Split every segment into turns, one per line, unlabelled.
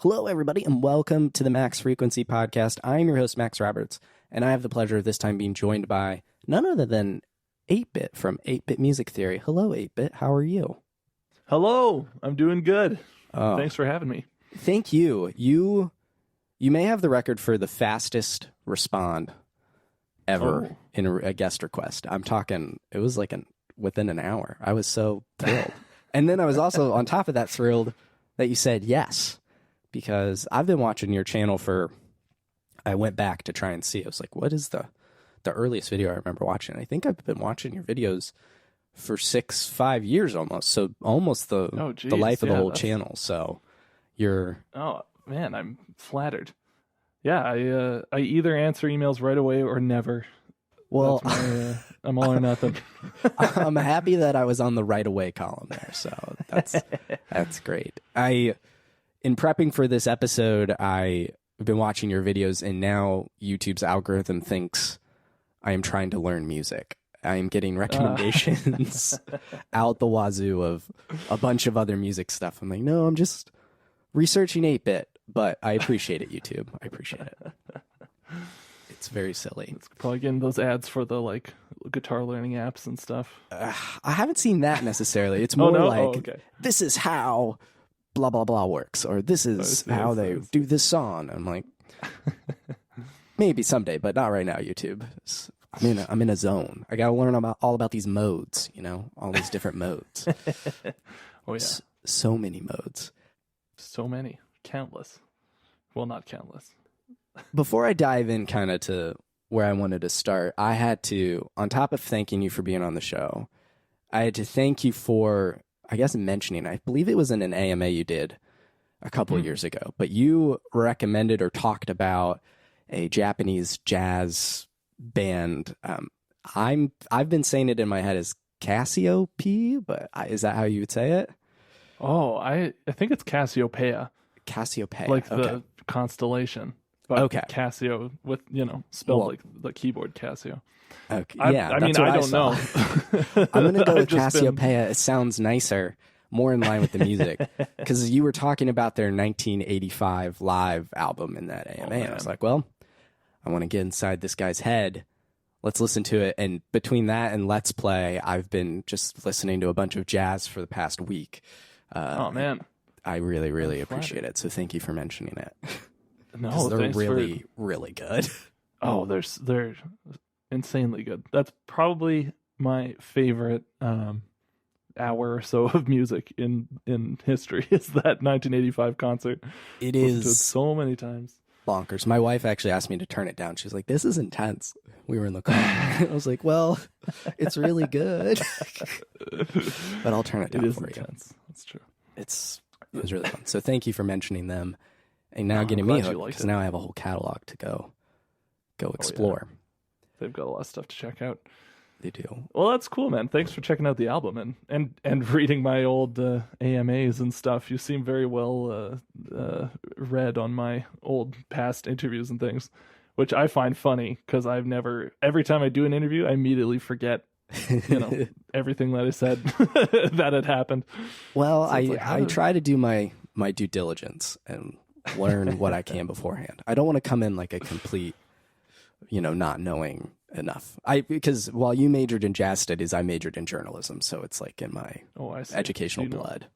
Hello, everybody, and welcome to the Max Frequency Podcast. I'm your host, Max Roberts, and I have the pleasure of this time being joined by none other than 8-Bit from 8-Bit Music Theory. Hello, 8-Bit. How are you?
Hello. I'm doing good. Thanks for having me.
Thank you. You may have the record for the fastest respond ever in a guest request. I'm talking, it was like within an hour. I was so thrilled. And then I was also, on top of that, thrilled that you said yes. Because I've been watching your channel I went back to try and see. I was like, what is the earliest video I remember watching? I think I've been watching your videos for 5 years almost. So almost the life of the whole channel. So you're...
Oh, man, I'm flattered. Yeah, I either answer emails right away or never.
Well,
I'm all or nothing.
I'm happy that I was on the right away column there. So that's great. In prepping for this episode, I've been watching your videos, and now YouTube's algorithm thinks I am trying to learn music. I am getting recommendations out the wazoo of a bunch of other music stuff. I'm like, no, I'm just researching 8-Bit, but I appreciate it, YouTube. I appreciate it. It's very silly.
It's probably getting those ads for the guitar learning apps and stuff.
I haven't seen that necessarily. It's more this is how... blah blah blah works, or this is how they do this song. I'm like, maybe someday, but not right now. YouTube, I'm in a zone. I gotta learn all about these modes, all these different modes.
Oh yeah,
so many modes,
so many, countless. Well, not countless.
Before I dive in kind of to where I wanted to start, I had to, on top of thanking you for being on the show, I had to thank you for, I guess, mentioning, I believe it was in an AMA you did a couple of years ago, but you recommended or talked about a Japanese jazz band. I've been saying it in my head as Casiopea, but is that how you would say it?
Oh, I think it's Casiopea.
Casiopea.
Like the constellation. But okay. Casio with, spelled like the keyboard Casio.
Okay. Yeah,
I mean, I don't know.
I'm going to go with Casiopea. It sounds nicer, more in line with the music. Because you were talking about their 1985 live album in that AMA. And I was like, well, I want to get inside this guy's head. Let's listen to it. And between that and Let's Play, I've been just listening to a bunch of jazz for the past week.
Oh, man.
I really, really appreciate it. So thank you for mentioning it.
No,
they're really, really good.
Oh, they're insanely good. That's probably my favorite hour or so of music in history is that 1985 concert.
It is
to it so many times.
Bonkers. My wife actually asked me to turn it down. She's like, this is intense. We were in the car. I was like, well, it's really good. But I'll turn it down for
intense. That's true.
It was really fun. So thank you for mentioning them. And now getting me hooked, because now I have a whole catalog to go explore.
Yeah. They've got a lot of stuff to check out.
They do.
Well, that's cool, man. Thanks for checking out the album and reading my old AMAs and stuff. You seem very well read on my old past interviews and things, which I find funny because every time I do an interview, I immediately forget everything that I said that had happened.
Well, so I try to do my due diligence and learn what I can beforehand. I don't want to come in like a complete, not knowing enough. Because while you majored in jazz studies, I majored in journalism. So it's like in my educational blood,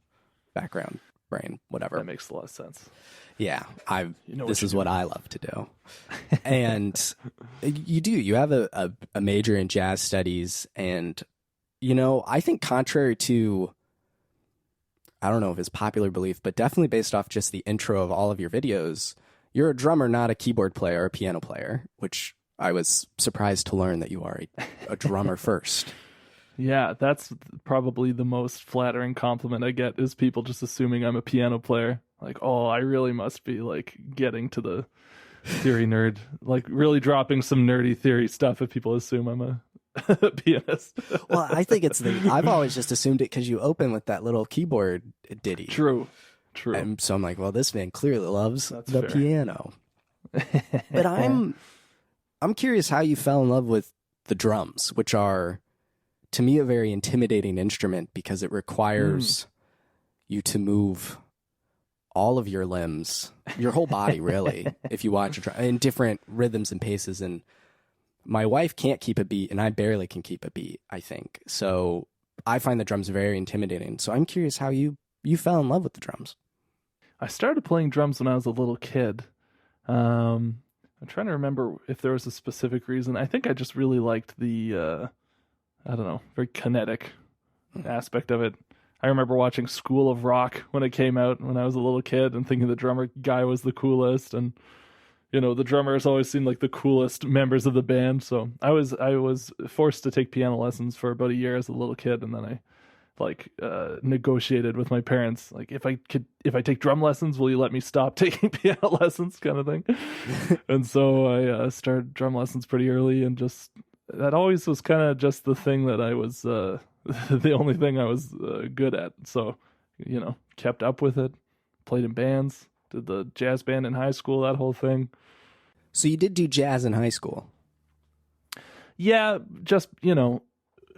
background, brain, whatever.
That makes a lot of sense.
Yeah. This is what I love to do. And you have a major in jazz studies. And, I think contrary to, I don't know if it's popular belief, but definitely based off just the intro of all of your videos, you're a drummer, not a keyboard player or a piano player, which I was surprised to learn that you are a drummer first.
Yeah, that's probably the most flattering compliment I get is people just assuming I'm a piano player. Like, oh, I really must be getting to the theory nerd, really dropping some nerdy theory stuff if people assume I'm a pianist.
Well, I think I've always just assumed it because you open with that little keyboard ditty.
True.
And so I'm like, well, this man clearly loves the
fair.
Piano. But I'm curious how you fell in love with the drums, which are, to me, a very intimidating instrument because it requires you to move all of your limbs, your whole body, really, if you watch in different rhythms and paces. And my wife can't keep a beat, and I barely can keep a beat, I think. So I find the drums very intimidating. So I'm curious how you fell in love with the drums.
I started playing drums when I was a little kid. I'm trying to remember if there was a specific reason. I think I just really liked the, I don't know, very kinetic aspect of it. I remember watching School of Rock when it came out when I was a little kid and thinking the drummer guy was the coolest. And, you know, the drummers always seemed like the coolest members of the band. So I was forced to take piano lessons for about a year as a little kid. And then I negotiated with my parents, like, if I take drum lessons, will you let me stop taking piano lessons, kind of thing. And so I started drum lessons pretty early, and just that always was kind of just the thing that I was the only thing I was good at. So, you know, kept up with it, played in bands, did the jazz band in high school, that whole thing.
So you did do jazz in high school?
Yeah, just, you know,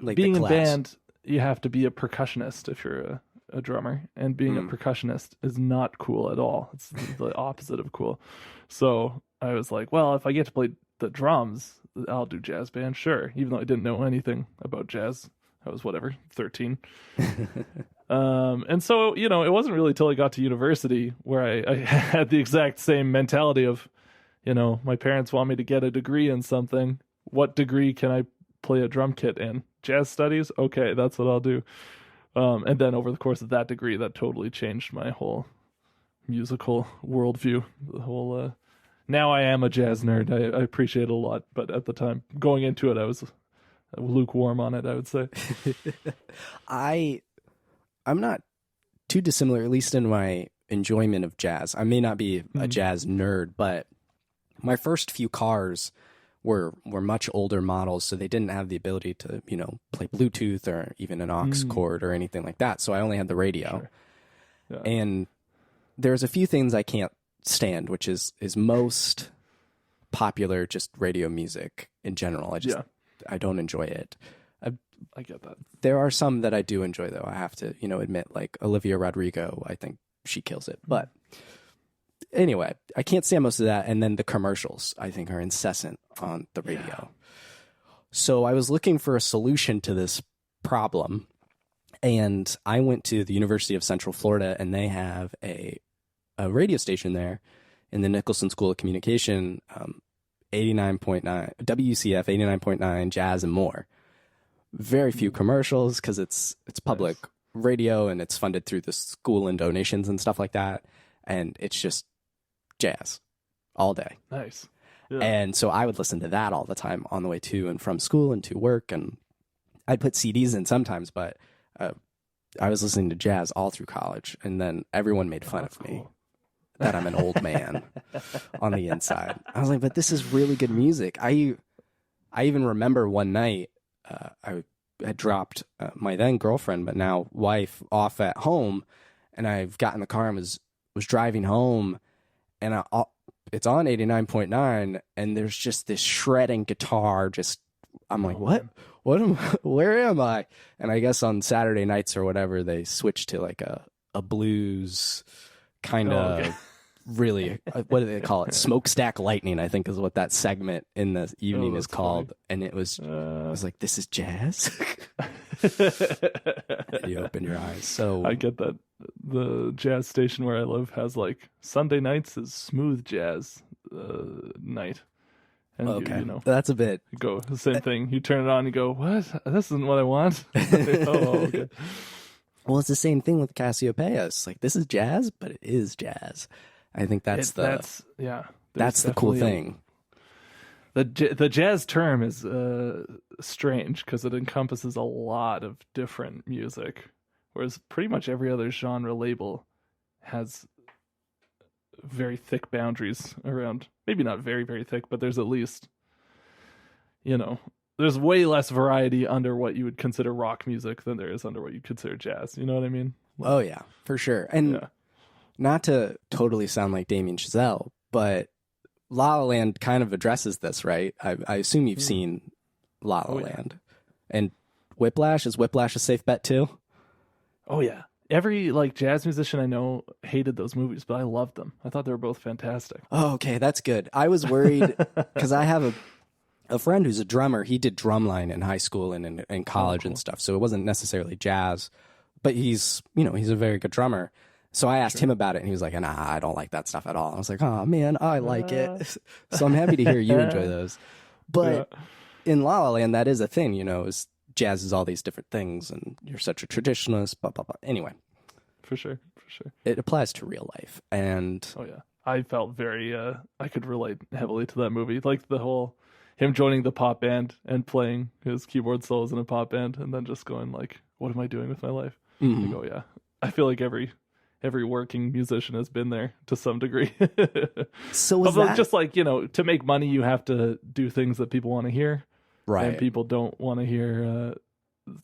like
being in band, you have to be a percussionist if you're a drummer, and being a percussionist is not cool at all. It's the opposite of cool. So I was like, well, if I get to play the drums, I'll do jazz band, sure. Even though I didn't know anything about jazz. I was 13. And so, you know, it wasn't really till I got to university where I had the exact same mentality of, you know, my parents want me to get a degree in something. What degree can I play a drum kit in? Jazz studies? Okay, that's what I'll do. And then over the course of that degree, that totally changed my whole musical worldview. The whole, now I am a jazz nerd. I appreciate it a lot. But at the time, going into it, I was lukewarm on it, I would say.
I'm not too dissimilar, at least in my enjoyment of jazz. I may not be a jazz nerd, but my first few cars were much older models, so they didn't have the ability to, you know, play Bluetooth or even an aux cord or anything like that. So I only had the radio. Sure. Yeah. And there's a few things I can't stand, which is most popular just radio music in general. I don't enjoy it.
I get that.
There are some that I do enjoy, though. I have to, you know, admit, like Olivia Rodrigo. I think she kills it. But anyway, I can't stand most of that. And then the commercials, I think, are incessant on the radio. Yeah. So I was looking for a solution to this problem, and I went to the University of Central Florida, and they have a radio station there in the Nicholson School of Communication, 89.9 WCF 89.9 jazz and more. Very few commercials because it's public radio, and it's funded through the school and donations and stuff like that. And it's just jazz all day.
Nice. Yeah.
And so I would listen to that all the time on the way to and from school and to work. And I'd put CDs in sometimes, but I was listening to jazz all through college. And then everyone made fun of me that I'm an old man on the inside. I was like, but this is really good music. I even remember one night I had dropped my then girlfriend, but now wife, off at home. And I've got in the car and was driving home, and it's on 89.9, and there's just this shredding guitar. I'm like, what? Where am I? And I guess on Saturday nights or whatever, they switched to like a blues kind of really, what do they call it? Smokestack Lightning, I think is what that segment in the evening is called. Funny. And it was, I was like, this is jazz? You open your eyes. So
I get that. The jazz station where I live has like Sunday nights is smooth jazz night. And
okay,
you know,
that's a bit.
Go the same thing. You turn it on, you go, what? This isn't what I want. Okay.
Well, it's the same thing with Casiopea. It's like, this is jazz, but it is jazz. I think that's the cool thing.
The jazz term is strange because it encompasses a lot of different music, whereas pretty much every other genre label has very thick boundaries around. Maybe not very, very thick, but there's at least, you know, there's way less variety under what you would consider rock music than there is under what you'd consider jazz. You know what I mean?
Oh, yeah, for sure. And not to totally sound like Damien Chazelle, but La La Land kind of addresses this, right? I assume you've seen La La Land. And Whiplash, is Whiplash a safe bet too?
Oh, yeah. every like jazz musician I know hated those movies, but I loved them. I thought they were both fantastic.
Oh, okay, that's good. I was worried because I have a friend who's a drummer. He did drumline in high school and in college and stuff, so it wasn't necessarily jazz, but he's a very good drummer. So I asked him about it, and he was like, "Nah, I don't like that stuff at all." I was like, "Oh man, I like it." So I'm happy to hear you enjoy those. But in La La Land, that is a thing, is jazz is all these different things, and you're such a traditionalist, blah blah blah. Anyway,
for sure,
it applies to real life, and
I felt very I could relate heavily to that movie, like the whole him joining the pop band and playing his keyboard solos in a pop band, and then just going like, "What am I doing with my life?" Like, oh yeah, I feel like every working musician has been there to some degree.
So is that
just like, to make money, you have to do things that people want to hear.
Right.
And people don't want to hear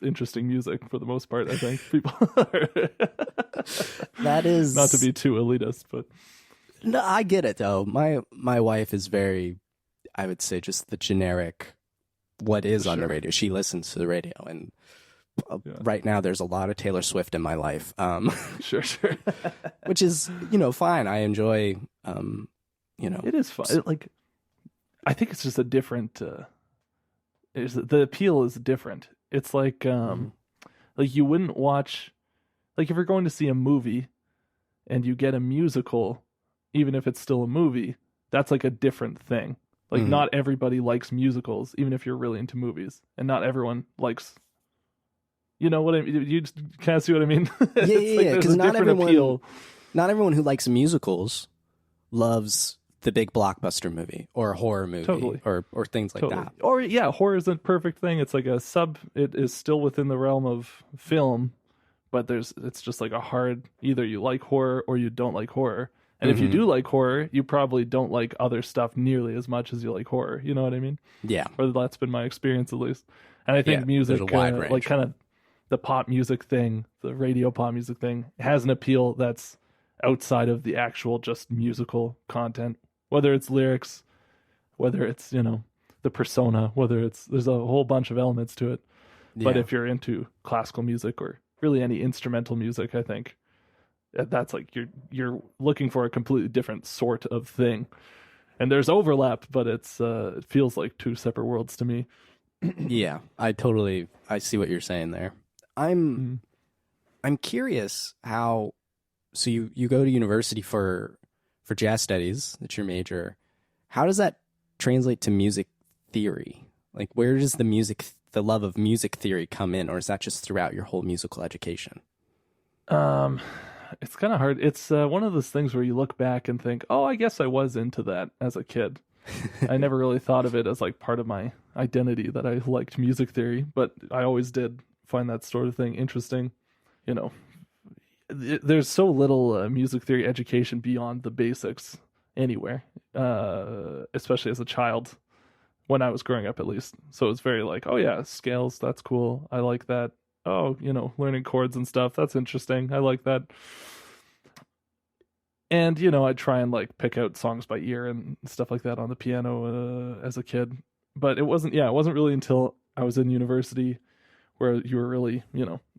interesting music for the most part, I think. People
that is
not to be too elitist, but
no, I get it though. My wife is very, I would say, just the generic what is on the radio. She listens to the radio, and right now there's a lot of Taylor Swift in my life.
Sure.
Which is, fine. I enjoy,
It is fun. Like, I think it's just a different, the appeal is different. It's like, like you wouldn't watch, like if you're going to see a movie and you get a musical, even if it's still a movie, that's like a different thing. Like not everybody likes musicals, even if you're really into movies, and not everyone likes. You know what I mean? You kind of see what I mean?
Yeah. Because not everyone who likes musicals loves the big blockbuster movie or a horror movie or things like that.
Or horror is a perfect thing. It's like it is still within the realm of film, but it's just like a hard, either you like horror or you don't like horror. And if you do like horror, you probably don't like other stuff nearly as much as you like horror. You know what I mean?
Yeah.
Or that's been my experience at least. And I think music,
there's a wide range.
like kind of the pop music thing, the radio pop music thing, has an appeal that's outside of the actual just musical content. Whether it's lyrics, whether it's, the persona, there's a whole bunch of elements to it. Yeah. But if you're into classical music or really any instrumental music, I think that's like you're looking for a completely different sort of thing. And there's overlap, but it feels like two separate worlds to me.
Yeah, I see what you're saying there. I'm curious how, so you go to university for jazz studies, that's your major. How does that translate to music theory? Like, where does the love of music theory come in, or is that just throughout your whole musical education?
It's kind of hard. It's one of those things where you look back and think, oh, I guess I was into that as a kid. I never really thought of it as like part of my identity that I liked music theory, but I always did find that sort of thing interesting. There's so little music theory education beyond the basics anywhere, especially as a child, when I was growing up at least. So it's very like, oh yeah, scales, that's cool. I like that. Oh, learning chords and stuff, that's interesting. I like that. And, I'd try and like pick out songs by ear and stuff like that on the piano as a kid. But it wasn't really until I was in university where you were really,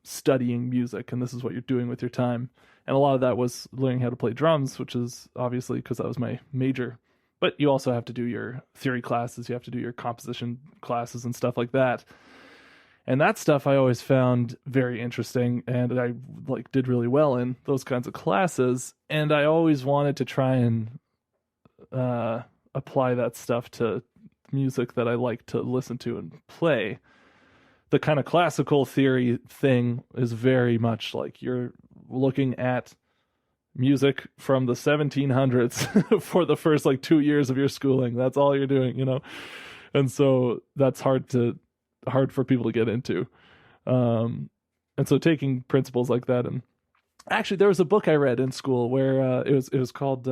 studying music, and this is what you're doing with your time. And a lot of that was learning how to play drums, which is obviously because that was my major. But you also have to do your theory classes, you have to do your composition classes and stuff like that. And that stuff I always found very interesting, and I did really well in those kinds of classes. And I always wanted to try and apply that stuff to music that I like to listen to and play. The kind of classical theory thing is very much like you're looking at music from the 1700s for the first 2 years of your schooling. That's all you're doing, And so that's hard for people to get into. And so taking principles like that, and actually there was a book I read in school where it was called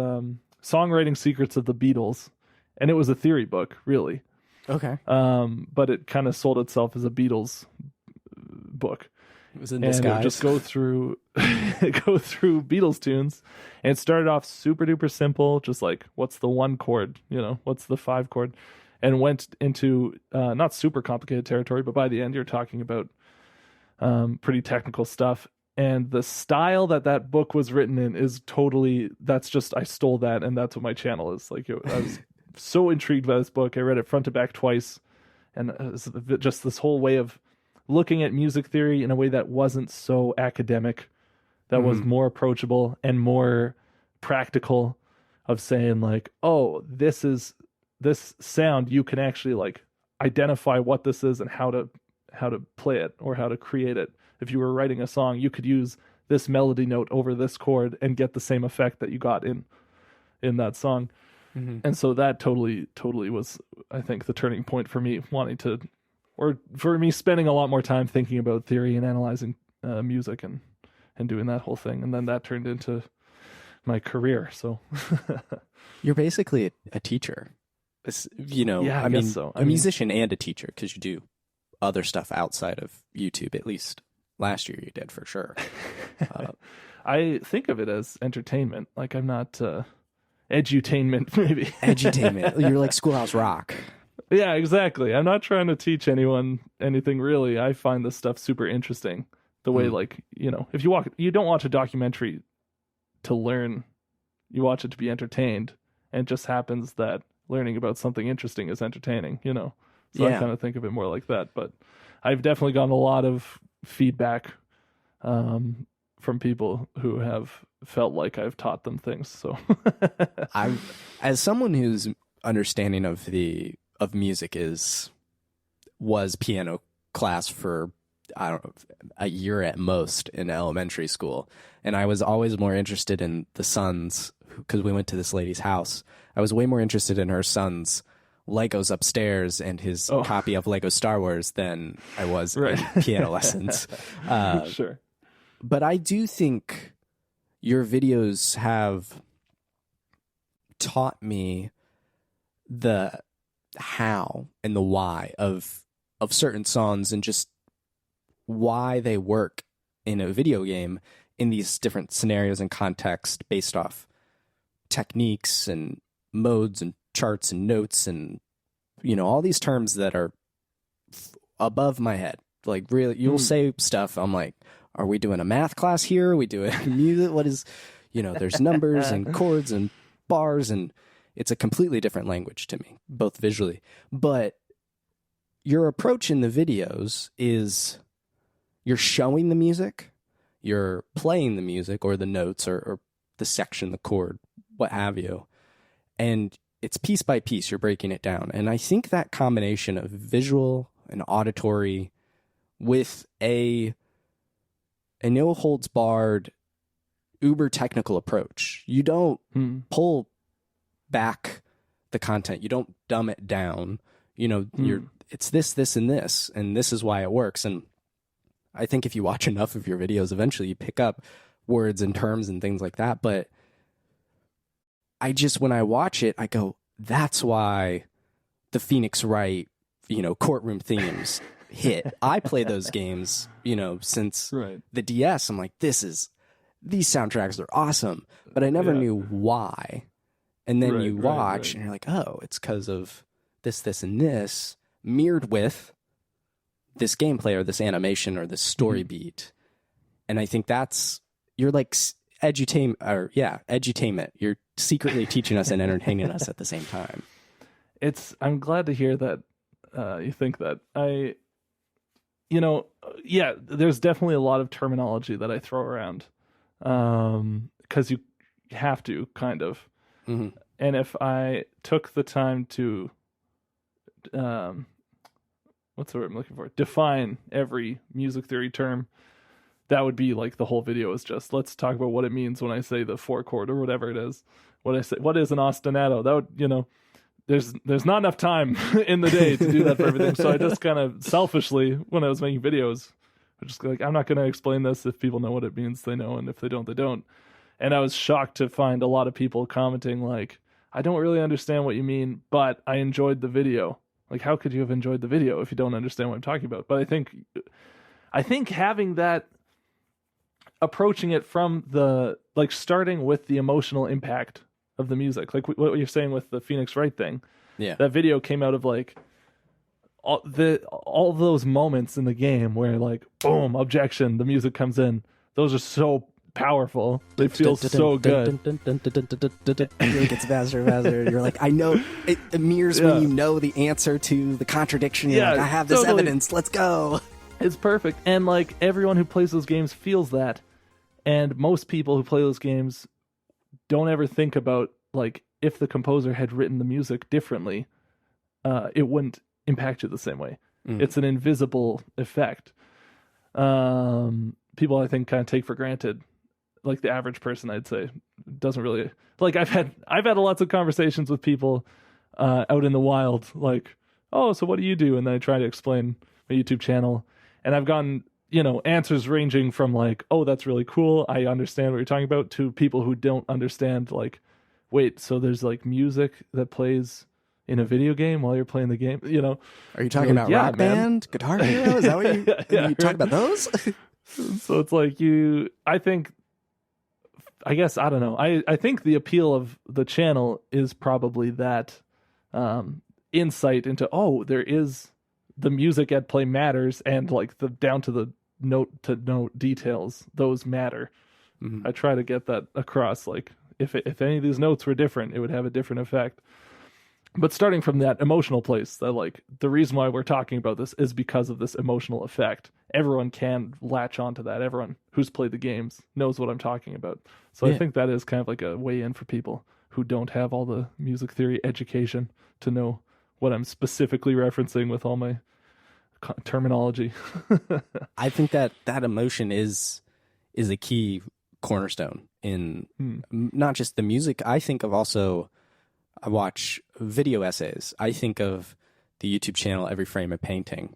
Songwriting Secrets of the Beatles, and it was a theory book, really.
Okay.
But it kind of sold itself as a Beatles book.
It was in disguise.
And it would just go through Beatles tunes, and it started off super duper simple, just like what's the one chord, what's the 5 chord, and went into not super complicated territory, but by the end you're talking about pretty technical stuff. And the style that book was written in is totally, that's just, I stole that, and that's what my channel is. Like, I was so intrigued by this book. I read it front to back twice, and it was just this whole way of looking at music theory in a way that wasn't so academic, that was more approachable and more practical, of saying like, oh, this sound, you can actually like identify what this is and how to play it or how to create it. If you were writing a song, you could use this melody note over this chord and get the same effect that you got in that song. And so that totally was, I think, the turning point for me wanting to, or for me spending a lot more time thinking about theory and analyzing music and doing that whole thing. And then that turned into my career. So
you're basically a teacher,
I mean, so.
A musician and a teacher, because you do other stuff outside of YouTube, at least last year you did for sure.
I think of it as entertainment. Like, I'm not edutainment, maybe.
Edutainment. You're like Schoolhouse Rock.
Yeah, exactly. I'm not trying to teach anyone anything really. I find this stuff super interesting. The way, like, if you don't watch a documentary to learn, you watch it to be entertained, and it just happens that learning about something interesting is entertaining, So I kind of think of it more like that. But I've definitely gotten a lot of feedback from people who have felt like I've taught them things. So
as someone whose understanding of music was piano class for, I don't know, a year at most in elementary school. And I was always more interested in the sons, because we went to this lady's house. I was way more interested in her son's Legos upstairs and his copy of Lego Star Wars than I was in piano lessons.
Sure.
But I do think your videos have taught me the how and the why of certain songs, and just why they work in a video game in these different scenarios and contexts based off techniques and modes and charts and notes and all these terms that are above my head. Like, really, you'll say stuff, I'm like, are we doing a math class here? Are we doing music? What is, there's numbers and chords and bars, and it's a completely different language to me, both visually. But your approach in the videos is you're showing the music, you're playing the music or the notes or the section, the chord, what have you. And it's piece by piece, you're breaking it down. And I think that combination of visual and auditory with a no holds barred, uber technical approach. You don't pull back the content. You don't dumb it down. It's this, and this is why it works. And I think if you watch enough of your videos, eventually you pick up words and terms and things like that. But when I watch it, I go, that's why the Phoenix Wright, courtroom themes hit. I play those games, since the DS. I'm like, these soundtracks are awesome, but I never knew why. And then you watch and you're like, oh, it's because of this, and this mirrored with this gameplay or this animation or this story beat. And I think you're like edutainment. You're secretly teaching us and entertaining us at the same time.
I'm glad to hear that you think that. There's definitely a lot of terminology that I throw around because you have to, kind of. And if I took the time to what's the word I'm looking for? Define every music theory term, that would be like the whole video is just, let's talk about what it means when I say the 4-chord or whatever it is. What is an ostinato? That would, there's not enough time in the day to do that for everything. So I just kind of selfishly, when I was making videos, I just like, I'm not going to explain this. If people know what it means, they know. And if they don't, they don't. And I was shocked to find a lot of people commenting like, I don't really understand what you mean, but I enjoyed the video. Like, how could you have enjoyed the video if you don't understand what I'm talking about? But I think having that, approaching it from starting with the emotional impact of the music, like what you're saying with the Phoenix Wright thing. Yeah, that video came out of like all those moments in the game where like, boom, objection, the music comes in, Those are so powerful. They feel so good.
It gets faster and faster. You're like, I know. It mirrors when you know the answer to the contradiction. You're like, I have this evidence. Let's go.
It's perfect. And like everyone who plays those games feels that. And most people who play those games don't ever think about, like, if the composer had written the music differently, it wouldn't impact you the same way. It's an invisible effect. People, I think, kind of take for granted. Like the average person, I'd say, doesn't really like. I've had lots of conversations with people out in the wild, like, oh, so what do you do? And then I try to explain my YouTube channel, and I've gotten, answers ranging from like, oh, that's really cool, I understand what you're talking about, to people who don't understand, like, wait, so there's like music that plays in a video game while you're playing the game,
Are you talking about Rock Band, Guitar Hero? Is that what you talk about those?
So it's like I guess, I don't know. I think the appeal of the channel is probably that insight into, there is the music at play matters, and like the down to the note to note details, those matter. I try to get that across. Like if any of these notes were different, it would have a different effect. But starting from that emotional place, that like the reason why we're talking about this is because of this emotional effect. Everyone can latch onto that. Everyone who's played the games knows what I'm talking about. So I think that is kind of like a way in for people who don't have all the music theory education to know what I'm specifically referencing with all my terminology.
I think that emotion is a key cornerstone in not just the music. I think of also, I watch video essays. I think of the YouTube channel Every Frame a Painting.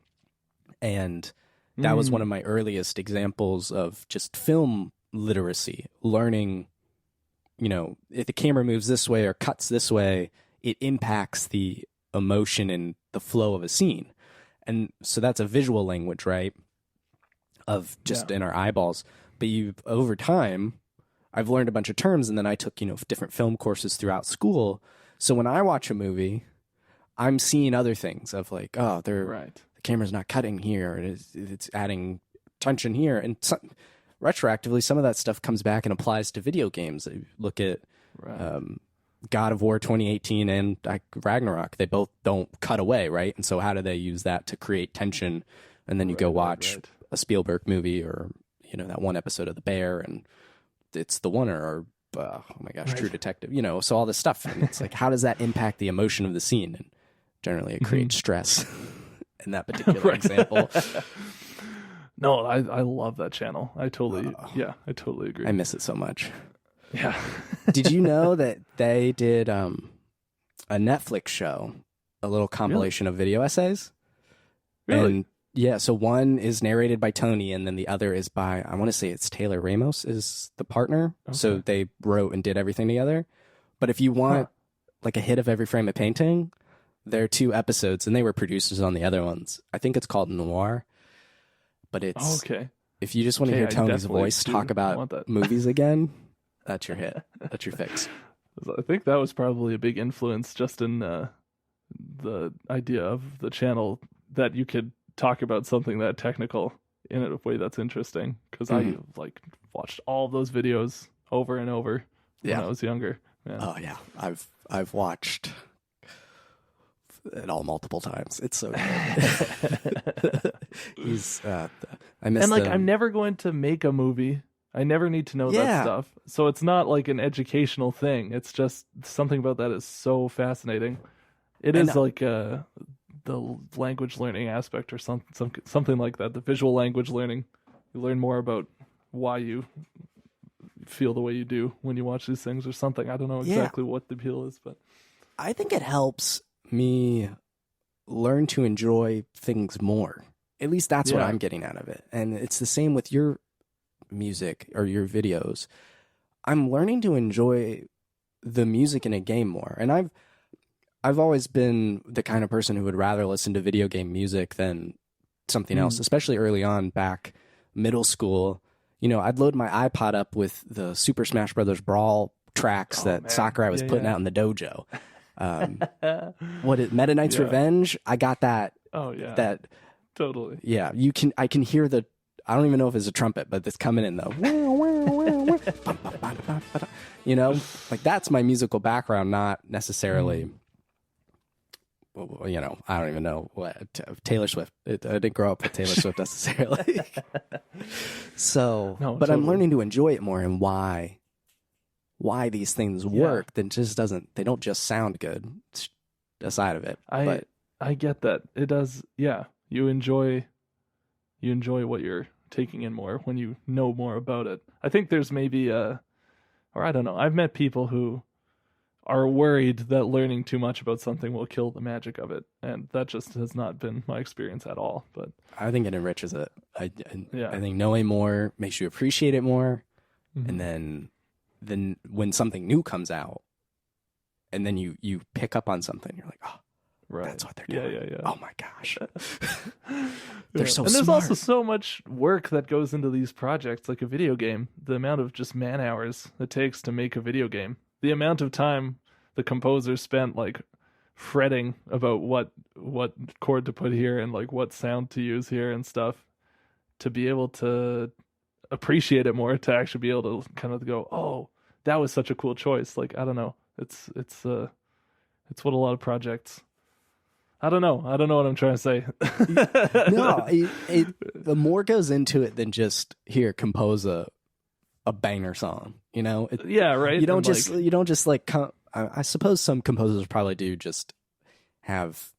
And that was one of my earliest examples of just film literacy, learning, if the camera moves this way or cuts this way, it impacts the emotion and the flow of a scene. And so that's a visual language, right? Of just in our eyeballs. But over time, I've learned a bunch of terms, and then I took, different film courses throughout school. So when I watch a movie, I'm seeing other things of like, the camera's not cutting here, it's adding tension here, and retroactively, some of that stuff comes back and applies to video games. You look at God of War 2018 and Ragnarok; they both don't cut away, right? And so, how do they use that to create tension? And then you go watch a Spielberg movie, or that one episode of The Bear, and it's the one, or oh my gosh, True Detective, so all this stuff. And it's like, how does that impact the emotion of the scene? And generally it creates stress in that particular example.
No, I love that channel. I totally agree.
I miss it so much.
Yeah.
Did you know that they did a Netflix show, a little compilation of video essays?
Really?
And yeah, so one is narrated by Tony, and then the other is by, I want to say it's Taylor Ramos is the partner. Okay. So they wrote and did everything together. But if you want like a hit of Every Frame a Painting, there are 2 episodes, and they were producers on the other ones. I think it's called Noir. But it's, if you just want to hear Tony's voice talk about movies again, that's your hit. That's your fix.
I think that was probably a big influence just in the idea of the channel, that you could talk about something that technical in a way that's interesting, because I like watched all of those videos over and over when I was younger.
Oh yeah, I've watched it all multiple times. It's so good. I miss
I'm never going to make a movie. I never need to know that stuff. So it's not like an educational thing. It's just something about that is so fascinating. It is like the language learning aspect, or something like that. The visual language learning. You learn more about why you feel the way you do when you watch these things, or something. I don't know exactly what the appeal is, but
I think it helps me learn to enjoy things more. At least that's what I'm getting out of it. And it's the same with your music or your videos. I'm learning to enjoy the music in a game more. And I've always been the kind of person who would rather listen to video game music than something else, especially early on, back middle school. I'd load my iPod up with the Super Smash Brothers Brawl tracks Sakurai was putting out in the dojo. Meta Knight's Revenge? I got that.
Oh yeah.
That
totally.
Yeah, I can hear I don't even know if it's a trumpet, but it's coming in though. You know, like that's my musical background, not necessarily, you know, I don't even know what Taylor Swift. I didn't grow up with Taylor Swift necessarily. So,
No,
but
totally.
I'm learning to enjoy it more and why these things work. Then just they don't just sound good. It's a side of it.
I get that. It does. Yeah. You enjoy what you're taking in more when you know more about it. I think there's maybe or I don't know. I've met people who are worried that learning too much about something will kill the magic of it, and that just has not been my experience at all. But
I think it enriches it. I think knowing more makes you appreciate it more, and then when something new comes out, and then you pick up on something, you're like, oh, right, that's what they're doing.
Yeah.
Oh my gosh, they're so
and
smart.
there's also so much work that goes into these projects, like a video game. The amount of just man hours it takes to make a video game. The amount of time the composer spent like fretting about what chord to put here and like what sound to use here and stuff, to be able to appreciate it more, to actually be able to kind of go, oh, that was such a cool choice. Like, I don't know. It's what a lot of projects. I don't know what I'm trying to say.
No, the more goes into it than just here, compose a banger song, you know?
Yeah, right.
You don't just like, I suppose some composers probably do just have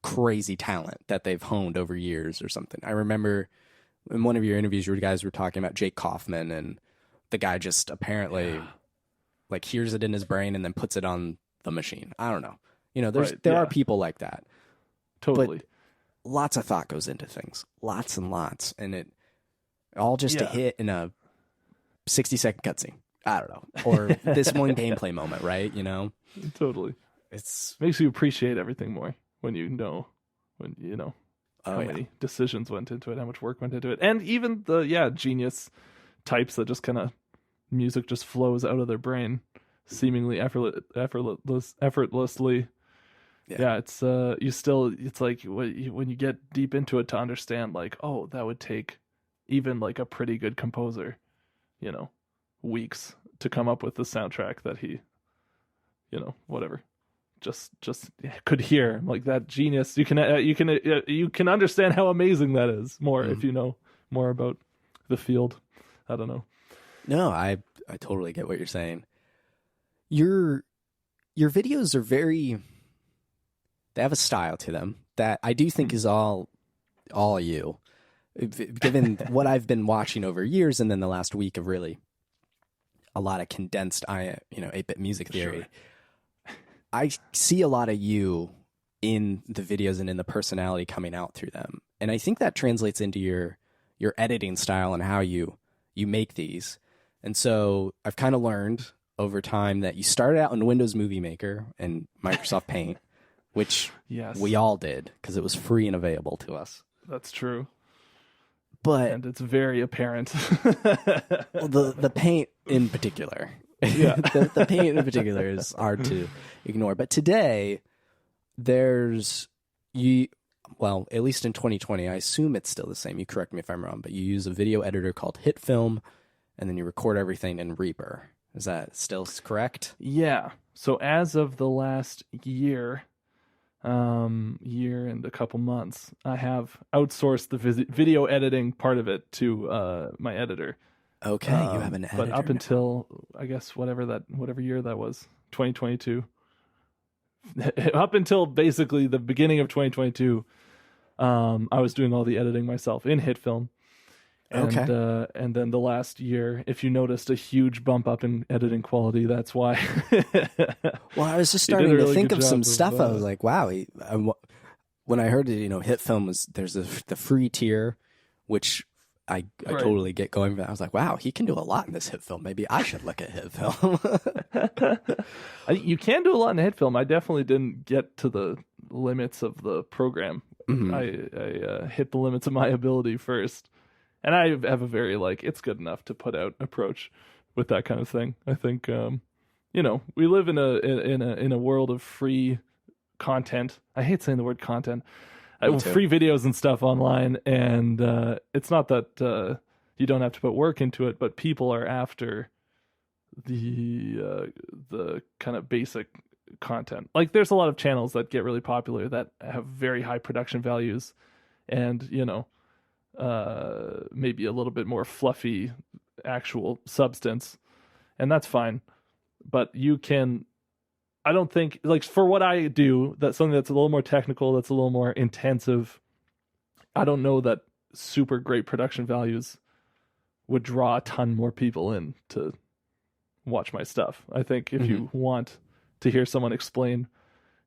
crazy talent that they've honed over years or something. I remember in one of your interviews, you guys were talking about Jake Kaufman, and the guy just apparently like hears it in his brain and then puts it on the machine. I don't know. You know, there are people like that.
Totally.
But lots of thought goes into things. Lots and lots. And it all just a hit in a 60-second cutscene. I don't know. Or this one gameplay moment, right? You know?
Totally.
It's
makes you appreciate everything more when you know how
yeah.
many decisions went into it, how much work went into it. And even the genius types that just kind of music just flows out of their brain seemingly effortlessly. Yeah, it's it's like when you get deep into it to understand, like, oh, that would take even like a pretty good composer, you know, weeks to come up with the soundtrack that he, you know, whatever, just could hear. Like, that genius, you can understand how amazing that is more if you know more about the field. I don't know.
No, I totally get what you're saying. Your videos are they have a style to them that I do think is all you. Given what I've been watching over years, and then the last week of really a lot of condensed 8-bit music theory, sure. I see a lot of you in the videos and in the personality coming out through them. And I think that translates into your editing style and how you make these. And so I've kind of learned over time that you started out in Windows Movie Maker and Microsoft Paint, which we all did because it was free and available to us.
That's true.
And
it's very apparent.
Well, the paint in particular. Yeah. the paint in particular is hard to ignore. But today, at least in 2020, I assume it's still the same. You correct me if I'm wrong, but you use a video editor called HitFilm, and then you record everything in Reaper. Is that still correct?
Yeah. So as of the last year and a couple months, I have outsourced the video editing part of it to my editor.
Okay, you have an editor.
But up until, I guess, whatever year that was, 2022, up until basically the beginning of 2022, I was doing all the editing myself in HitFilm. And, and then the last year, if you noticed a huge bump up in editing quality, that's why.
Well, I was just starting to think of some stuff. I was like, wow. When I heard it, HitFilm there's the free tier, which I totally get going for that. I was like, wow, he can do a lot in this HitFilm. Maybe I should look at HitFilm.
You can do a lot in HitFilm. I definitely didn't get to the limits of the program. Mm-hmm. I hit the limits of my ability first. And I have a very, it's good enough to put out approach with that kind of thing. I think, we live in a world of free content. I hate saying the word content.
Me too.
free videos and stuff online, and it's not that you don't have to put work into it, but people are after the kind of basic content. Like there's a lot of channels that get really popular that have very high production values, and maybe a little bit more fluffy actual substance, and that's fine. But I don't think, like, for what I do, that's something that's a little more technical, that's a little more intensive. I don't know that super great production values would draw a ton more people in to watch my stuff. I think if you want to hear someone explain,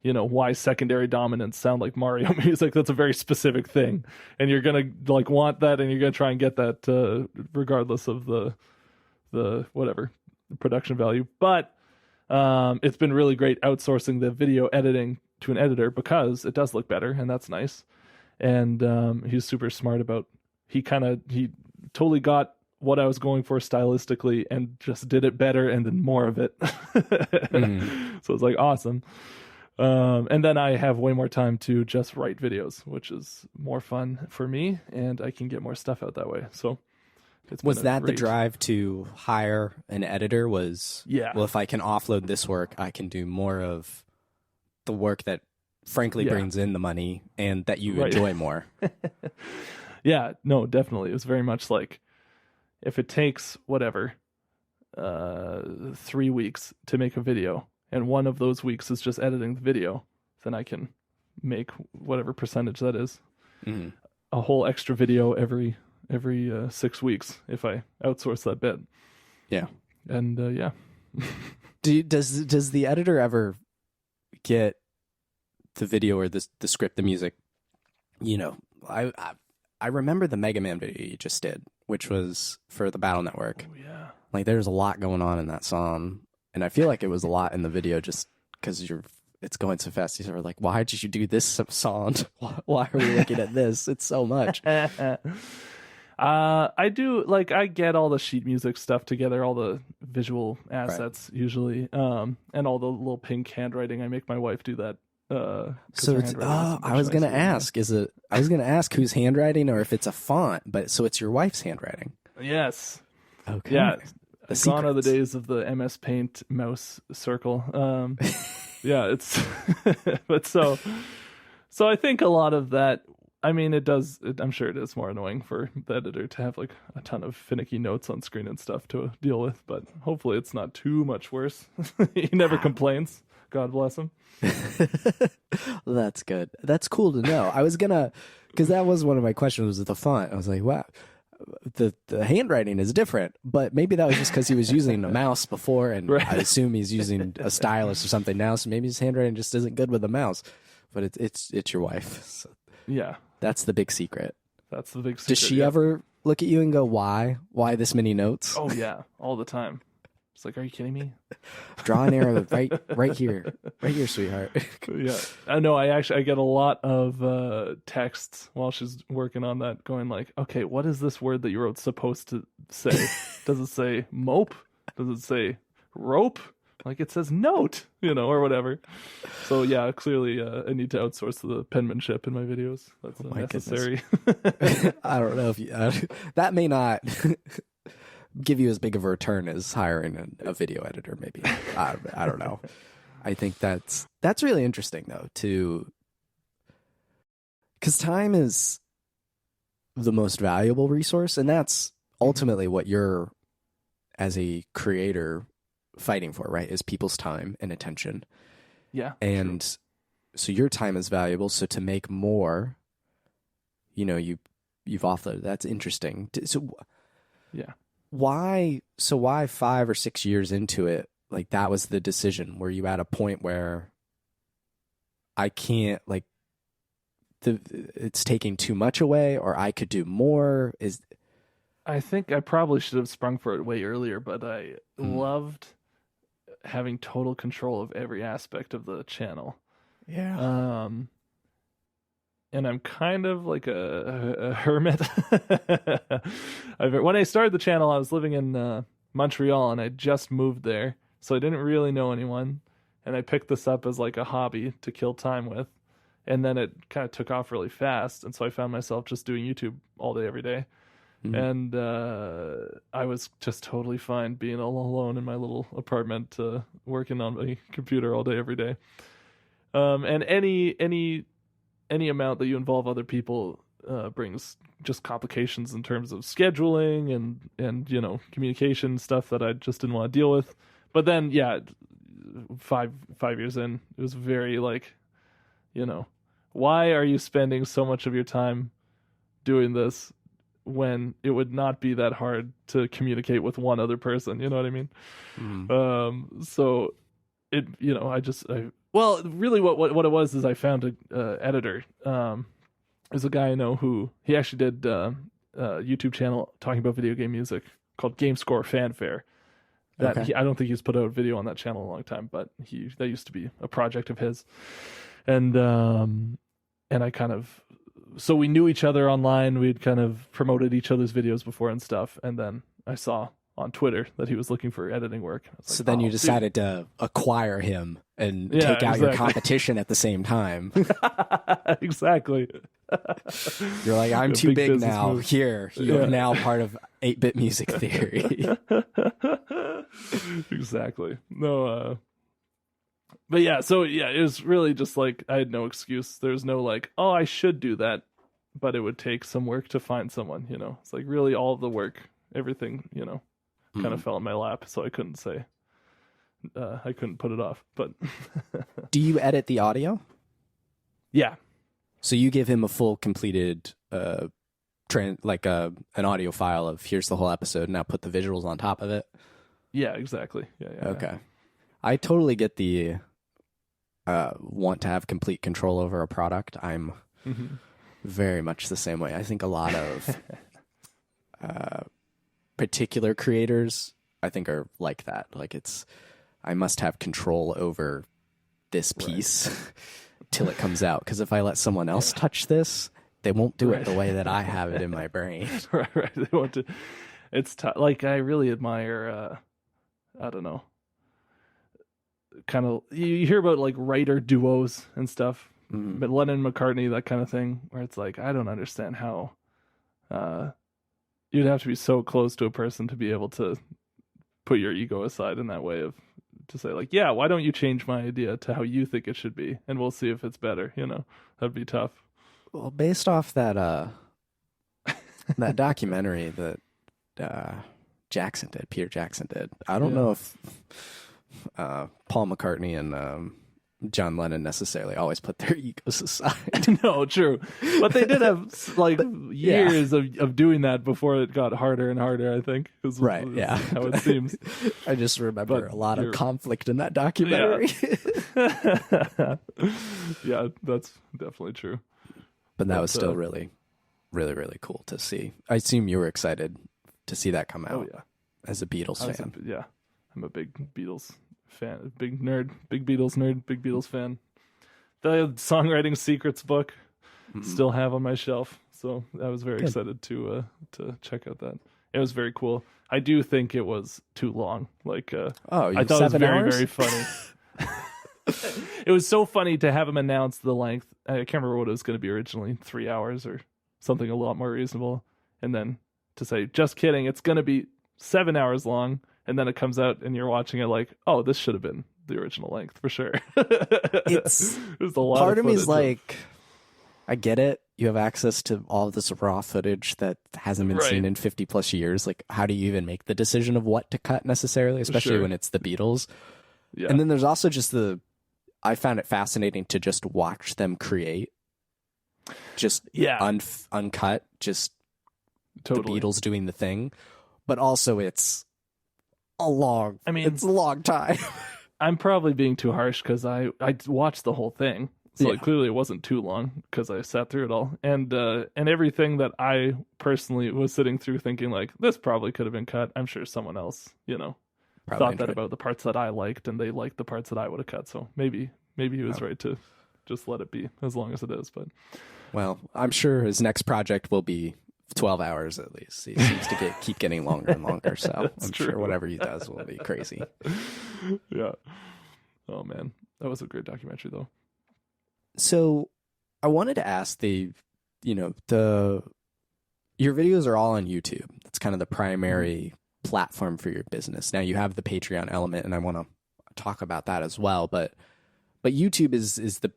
why secondary dominants sound like Mario music, that's a very specific thing, and you're gonna like want that, and you're gonna try and get that regardless of the whatever production value. But it's been really great outsourcing the video editing to an editor, because it does look better, and that's nice. And he's super smart about, he totally got what I was going for stylistically and just did it better and then more of it. So it's like awesome. And then I have way more time to just write videos, which is more fun for me, and I can get more stuff out that way. So
was that the drive to hire an editor?
Yeah.
Well, if I can offload this work, I can do more of the work that frankly brings in the money and that you enjoy more.
Yeah, no, definitely. It was very much like, if it takes 3 weeks to make a video, and one of those weeks is just editing the video, then I can make whatever percentage that is. A whole extra video every 6 weeks if I outsource that bit.
Yeah.
And yeah.
Does the editor ever get the video or the script, the music? I remember the Mega Man video you just did, which was for the Battle Network.
Oh, yeah.
Like, there's a lot going on in that song, and I feel like it was a lot in the video just because it's going so fast. You're like, why did you do this song? Why are we looking at this? It's so much.
I do, like, I get all the sheet music stuff together, all the visual assets usually, and all the little pink handwriting. I make my wife do that.
So it's I was gonna ask whose handwriting or if it's a font, but so it's your wife's handwriting.
Yes.
Okay.
Yeah.
The
Gone are the days of the MS Paint mouse circle. Yeah, it's but so I think a lot of that, I mean, I'm sure it is more annoying for the editor to have like a ton of finicky notes on screen and stuff to deal with, but hopefully it's not too much worse. He never complains. God bless him.
Well, that's good. That's cool to know. I was because that was one of my questions, was the font. I was like, wow, the handwriting is different, but maybe that was just because he was using a mouse before, and I assume he's using a stylus or something now, so maybe his handwriting just isn't good with a mouse. But it's your wife. So
yeah,
that's the big secret.
That's the big secret.
Does she ever look at you and go, why this many notes?
Oh yeah, all the time. It's like, are you kidding me?
Draw an arrow right here, sweetheart.
Yeah, I know. I get a lot of texts while she's working on that, going like, okay, what is this word that you wrote supposed to say? Does it say mope? Does it say rope? Like, it says note, or whatever. So yeah, clearly I need to outsource the penmanship in my videos. That's necessary.
I don't know if that may not give you as big of a return as hiring a video editor, maybe. I don't know. I think that's really interesting, though, because time is the most valuable resource, and that's ultimately what you're, as a creator, fighting for, right? Is people's time and attention.
Yeah.
And so your time is valuable, so to make more, you've offloaded. That's interesting. So
yeah.
Why 5 or 6 years into it, like, that was the decision? Were you at a point where I can't, like, it's taking too much away, or I could do more?
I think I probably should have sprung for it way earlier, but I loved having total control of every aspect of the channel.
Yeah.
And I'm kind of like a hermit. When I started the channel, I was living in Montreal, and I just moved there, so I didn't really know anyone. And I picked this up as like a hobby to kill time with. and then it kind of took off really fast, and so I found myself just doing YouTube all day every day. And I was just totally fine being all alone in my little apartment, working on my computer all day every day. And any amount that you involve other people brings just complications in terms of scheduling and communication stuff that I just didn't want to deal with. But then 5 years in, it was very like, why are you spending so much of your time doing this when it would not be that hard to communicate with one other person? You know what I mean? So it, well, really what it was is I found a editor. There's a guy I know who, he actually did a YouTube channel talking about video game music called GameScore Fanfare.
Okay.
I don't think he's put out a video on that channel in a long time, but that used to be a project of his. And I kind of, so we knew each other online. We'd kind of promoted each other's videos before and stuff. And then I saw on Twitter that he was looking for editing work.
So then you decided to acquire him and take out your competition at the same time.
Exactly.
You're like, I'm too big now.
Move.
Here, you're now part of 8-bit music theory.
Exactly. No, but yeah, so yeah, it was really just like I had no excuse. There's no like, oh, I should do that, but it would take some work to find someone, It's like really all of the work, everything, kind of fell in my lap, so I couldn't say I couldn't put it off. But
do you edit the audio?
Yeah.
So you give him a full completed an audio file of here's the whole episode, and now put the visuals on top of it?
Yeah, exactly. Yeah.
Okay. I totally get the want to have complete control over a product. I'm very much the same way. I think a lot of particular creators, I think, are like that. Like I must have control over this piece till it comes out. Because if I let someone else touch this, they won't do it the way that I have it in my brain.
Right. They won't do. It's tough. Like I really admire. I don't know. Kind of, you hear about like writer duos and stuff, but Lennon and McCartney, that kind of thing, where it's like I don't understand how you'd have to be so close to a person to be able to put your ego aside in that way to say like, yeah, why don't you change my idea to how you think it should be, and we'll see if it's better. That'd be tough.
Well, based off that that documentary that Peter Jackson did, I don't know if Paul McCartney and John Lennon necessarily always put their egos aside.
No, true. But they did have like years of doing that before it got harder and harder, I think.
Right, yeah.
How it seems.
I just remember a lot of conflict in that documentary.
Yeah, that's definitely true.
But that was still really, really, really cool to see. I assume you were excited to see that come out as a Beatles fan.
I'm a big Beatles fan, big nerd, big Beatles nerd, big Beatles fan. The songwriting secrets book still have on my shelf, so I was very excited to check out that. It was very cool. I do think it was too long. Like, I thought it was very, very funny. It was so funny to have him announce the length. I can't remember what it was going to be originally, 3 hours or something a lot more reasonable, and then to say, just kidding, it's going to be 7 hours long. And then it comes out and you're watching it like, oh, this should have been the original length for sure.
It's
There's a lot
part
of
me's like, I get it. You have access to all of this raw footage that hasn't been seen in 50 plus years. Like, how do you even make the decision of what to cut necessarily, especially when it's the Beatles? Yeah. And then there's also just I found it fascinating to just watch them create. Just uncut, just the Beatles doing the thing. But also it's it's a long time.
I'm probably being too harsh because I watched the whole thing, so clearly it wasn't too long because I sat through it all, and everything that I personally was sitting through thinking like this probably could have been cut. I'm sure someone else thought that about the parts that I liked, and they liked the parts that I would have cut. So maybe he was right to just let it be as long as it is. But
well, I'm sure his next project will be 12 hours at least. He seems to keep getting longer and longer, so I'm sure whatever he does will be crazy.
Yeah. Oh man, that was a great documentary though.
So I wanted to ask your videos are all on YouTube. That's kind of the primary platform for your business. Now you have the Patreon element, and I want to talk about that as well. But YouTube is the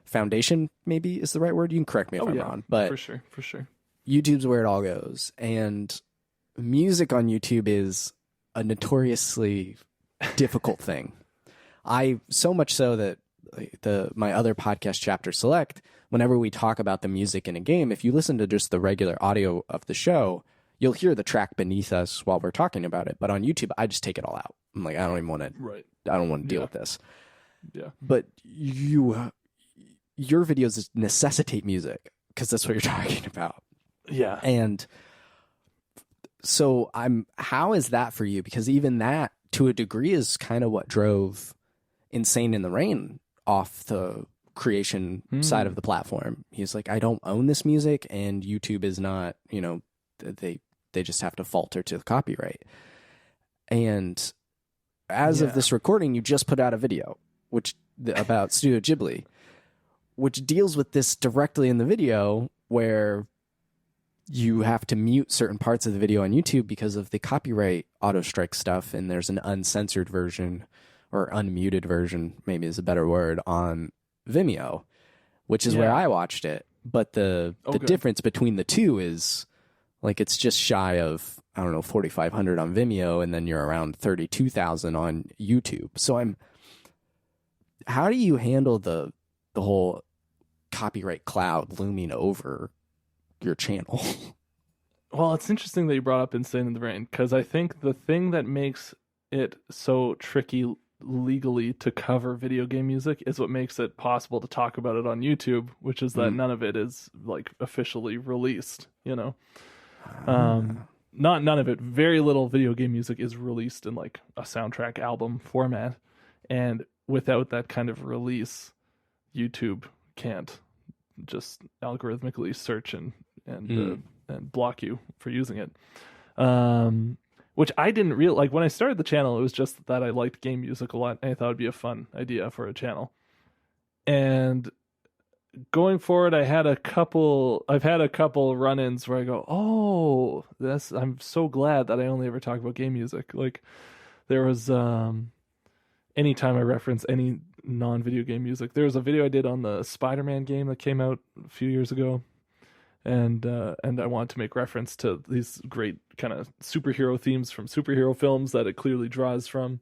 foundation, maybe is the right word. You can correct me if I'm wrong. But
for sure.
YouTube's where it all goes, and music on YouTube is a notoriously difficult thing. So much so that my other podcast, Chapter Select, whenever we talk about the music in a game, if you listen to just the regular audio of the show, you'll hear the track beneath us while we're talking about it. But on YouTube, I just take it all out. I'm like, I don't even want to.
Right.
I don't want to deal with this.
Yeah.
But your videos necessitate music because that's what you're talking about.
Yeah.
And so how is that for you? Because even that, to a degree, is kind of what drove Insane in the Rain off the creation side of the platform. He's like, I don't own this music, and YouTube is not, they just have to falter to the copyright. And as of this recording, you just put out a video about Studio Ghibli, which deals with this directly in the video, where you have to mute certain parts of the video on YouTube because of the copyright auto strike stuff, and there's an uncensored version, or unmuted version, maybe is a better word, on Vimeo, which is where I watched it. But the difference between the two is, like, it's just shy of, I don't know, 4,500 on Vimeo, and then you're around 32,000 on YouTube. So how do you handle the whole copyright cloud looming over your channel?
Well, it's interesting that you brought up Insane in the Rain, because I think the thing that makes it so tricky legally to cover video game music is what makes it possible to talk about it on YouTube, which is that none of it is like officially released, Not none of it. Very little video game music is released in like a soundtrack album format, and without that kind of release, YouTube can't just algorithmically search and block you for using it. Which I didn't like when I started the channel. It was just that I liked game music a lot, and I thought it'd be a fun idea for a channel. And going forward, I've had a couple run-ins where I go, oh, I'm so glad that I only ever talk about game music. Like, there was anytime I reference any non-video game music, there was a video I did on the Spider-Man game that came out a few years ago. And I wanted to make reference to these great kind of superhero themes from superhero films that it clearly draws from.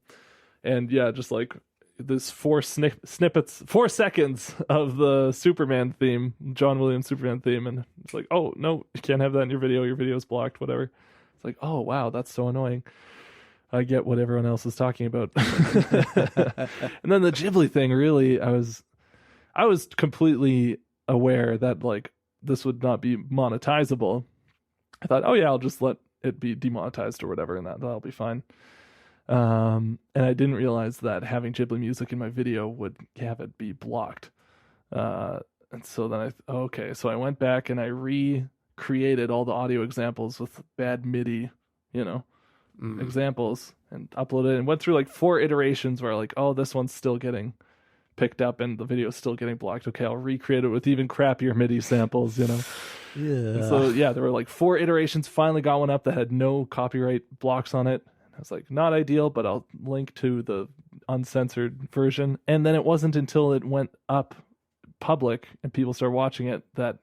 And just like this 4 seconds of the Superman theme, John Williams Superman theme. And it's like, oh, no, you can't have that in your video. Your video's blocked, whatever. It's like, oh, wow, that's so annoying. I get what everyone else is talking about. And then the Ghibli thing, really, I was completely aware that, like, this would not be monetizable. I thought, oh yeah, I'll just let it be demonetized or whatever, and that'll be fine. And I didn't realize that having Ghibli music in my video would have it be blocked. And so then so I went back and I recreated all the audio examples with bad MIDI, examples, and uploaded it, and went through like 4 iterations where like, oh, this one's still getting picked up and the video is still getting blocked. Okay, I'll recreate it with even crappier MIDI samples, Yeah. And so there were like 4 iterations. Finally got one up that had no copyright blocks on it. I was like, not ideal, but I'll link to the uncensored version. And then it wasn't until it went up public and people started watching it that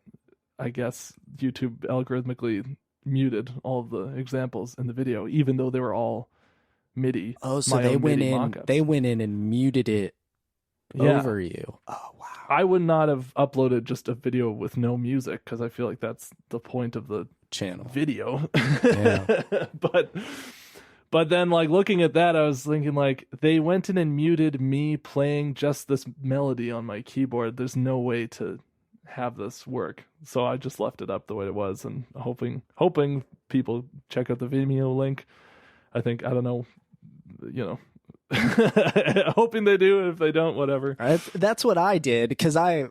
I guess YouTube algorithmically muted all of the examples in the video, even though they were all MIDI.
Oh, so they went in and muted it over you. Oh, wow.
I would not have uploaded just a video with no music, because I feel like that's the point of the
channel
video. Yeah. But then, like, looking at that, I was thinking, like, they went in and muted me playing just this melody on my keyboard. There's no way to have this work. So I just left it up the way it was, and hoping people check out the Vimeo link. I don't know, hoping they do, and if they don't, whatever.
That's what I did, because I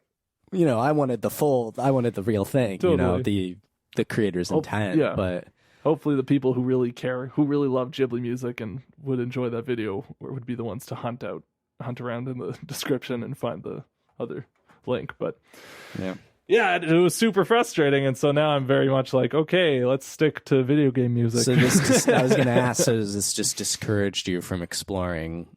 wanted the real thing, totally. The creator's intent. Yeah. But
hopefully the people who really care, who really love Ghibli music and would enjoy that video, would be the ones to hunt out hunt around in the description and find the other link. But
yeah,
it was super frustrating, and so now I'm very much like, okay, let's stick to video game music.
So this, I was going to ask, so has this just discouraged you from exploring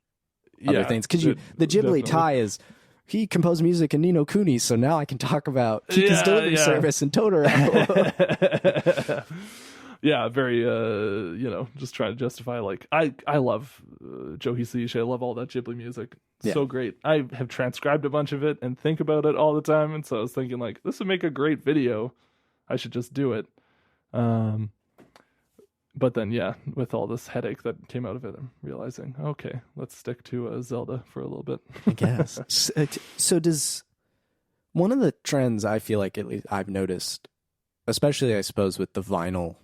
other things? Because the Ghibli tie is, he composed music in Ni no Kuni, so now I can talk about Kiki's Delivery Service and Totoro.
Yeah, very, just trying to justify, like, I love Joe Hisaishi. I love all that Ghibli music. So great. I have transcribed a bunch of it and think about it all the time, and so I was thinking, like, this would make a great video. I should just do it. But then, with all this headache that came out of it, I'm realizing, okay, let's stick to Zelda for a little bit.
I guess. So does one of the trends I feel like, at least I've noticed, especially I suppose with the vinyl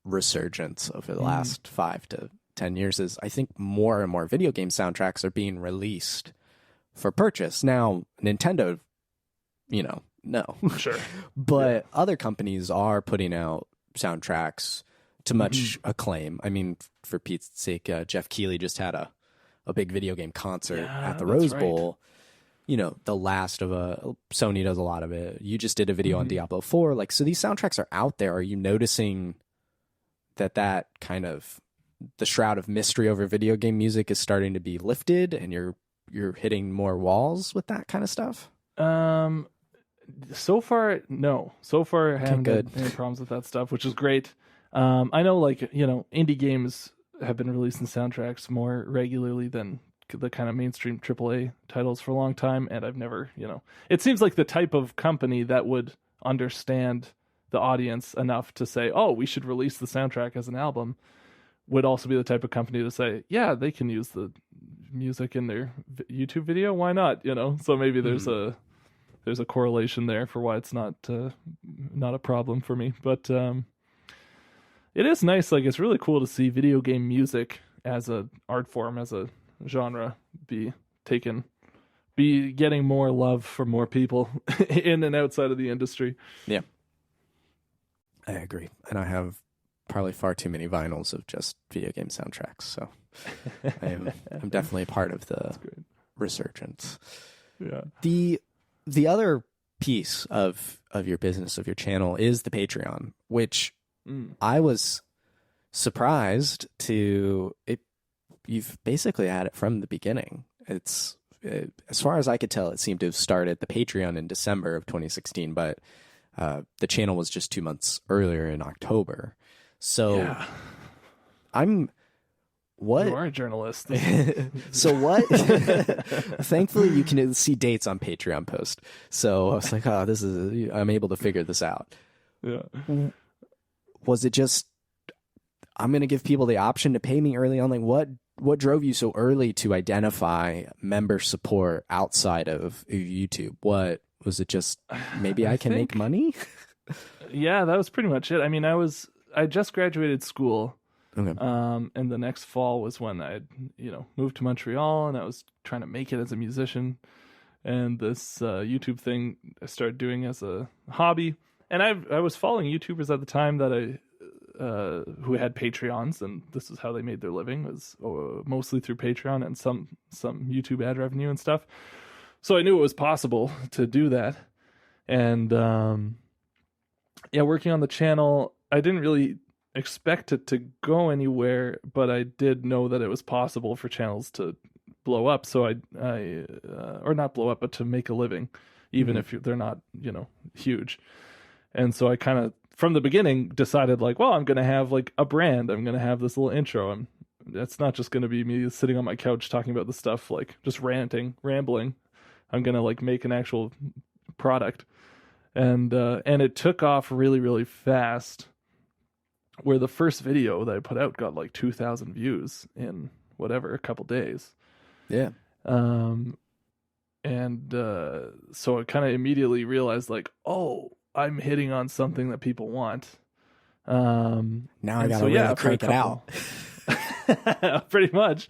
resurgence over the last 5 to 10 years, is I think more and more video game soundtracks are being released for purchase. Now, Nintendo, no.
Sure.
But other companies are putting out soundtracks to much acclaim. I mean, for Pete's sake, Jeff Keighley just had a big video game concert at the Rose Bowl. The Last of Sony does a lot of it. You just did a video on Diablo 4. Like, so these soundtracks are out there. Are you noticing that kind of the shroud of mystery over video game music is starting to be lifted, and you're hitting more walls with that kind of stuff?
So far, no. So far, I haven't had any problems with that stuff, which is great. I know, like, indie games have been releasing soundtracks more regularly than the kind of mainstream AAA titles for a long time, and I've never, it seems like the type of company that would understand the audience enough to say, oh, we should release the soundtrack as an album, would also be the type of company to say, yeah, they can use the music in their YouTube video. Why not? So maybe there's a correlation there for why it's not a problem for me. But it is nice. Like, it's really cool to see video game music as an art form, as a genre, be getting more love from more people in and outside of the industry.
Yeah. I agree. And I have probably far too many vinyls of just video game soundtracks. So I'm definitely a part of the resurgence.
Yeah.
The other piece of your business, of your channel, is the Patreon, which I was surprised to it. You've basically had it from the beginning. It's as far as I could tell, it seemed to have started the Patreon in December of 2016, but the channel was just 2 months earlier in October. So what?
You are a journalist.
So what? Thankfully, you can see dates on Patreon post. So I was like, I'm able to figure this out.
Yeah.
Was it just, I'm going to give people the option to pay me early on? Like, what drove you so early to identify member support outside of YouTube? What was it? Just maybe I can make money?
Yeah, that was pretty much it. I mean, I just graduated school.
Okay.
And the next fall was when I moved to Montreal, and I was trying to make it as a musician. And this YouTube thing I started doing as a hobby. And I was following YouTubers at the time that who had Patreons, and this is how they made their living, was mostly through Patreon and some YouTube ad revenue and stuff. So I knew it was possible to do that. And working on the channel, I didn't really expect it to go anywhere, but I did know that it was possible for channels to blow up. So I or not blow up, but to make a living, even if they're not, huge. And so I kind of, from the beginning, decided, like, well, I'm going to have like a brand. I'm going to have this little intro. It's not just going to be me sitting on my couch talking about the stuff, like just rambling. I'm going to like make an actual product. And it took off really, really fast, where the first video that I put out got like 2,000 views in a couple days.
Yeah.
So I kind of immediately realized, like, oh, I'm hitting on something that people want.
Now I got to really crank it out.
Pretty much.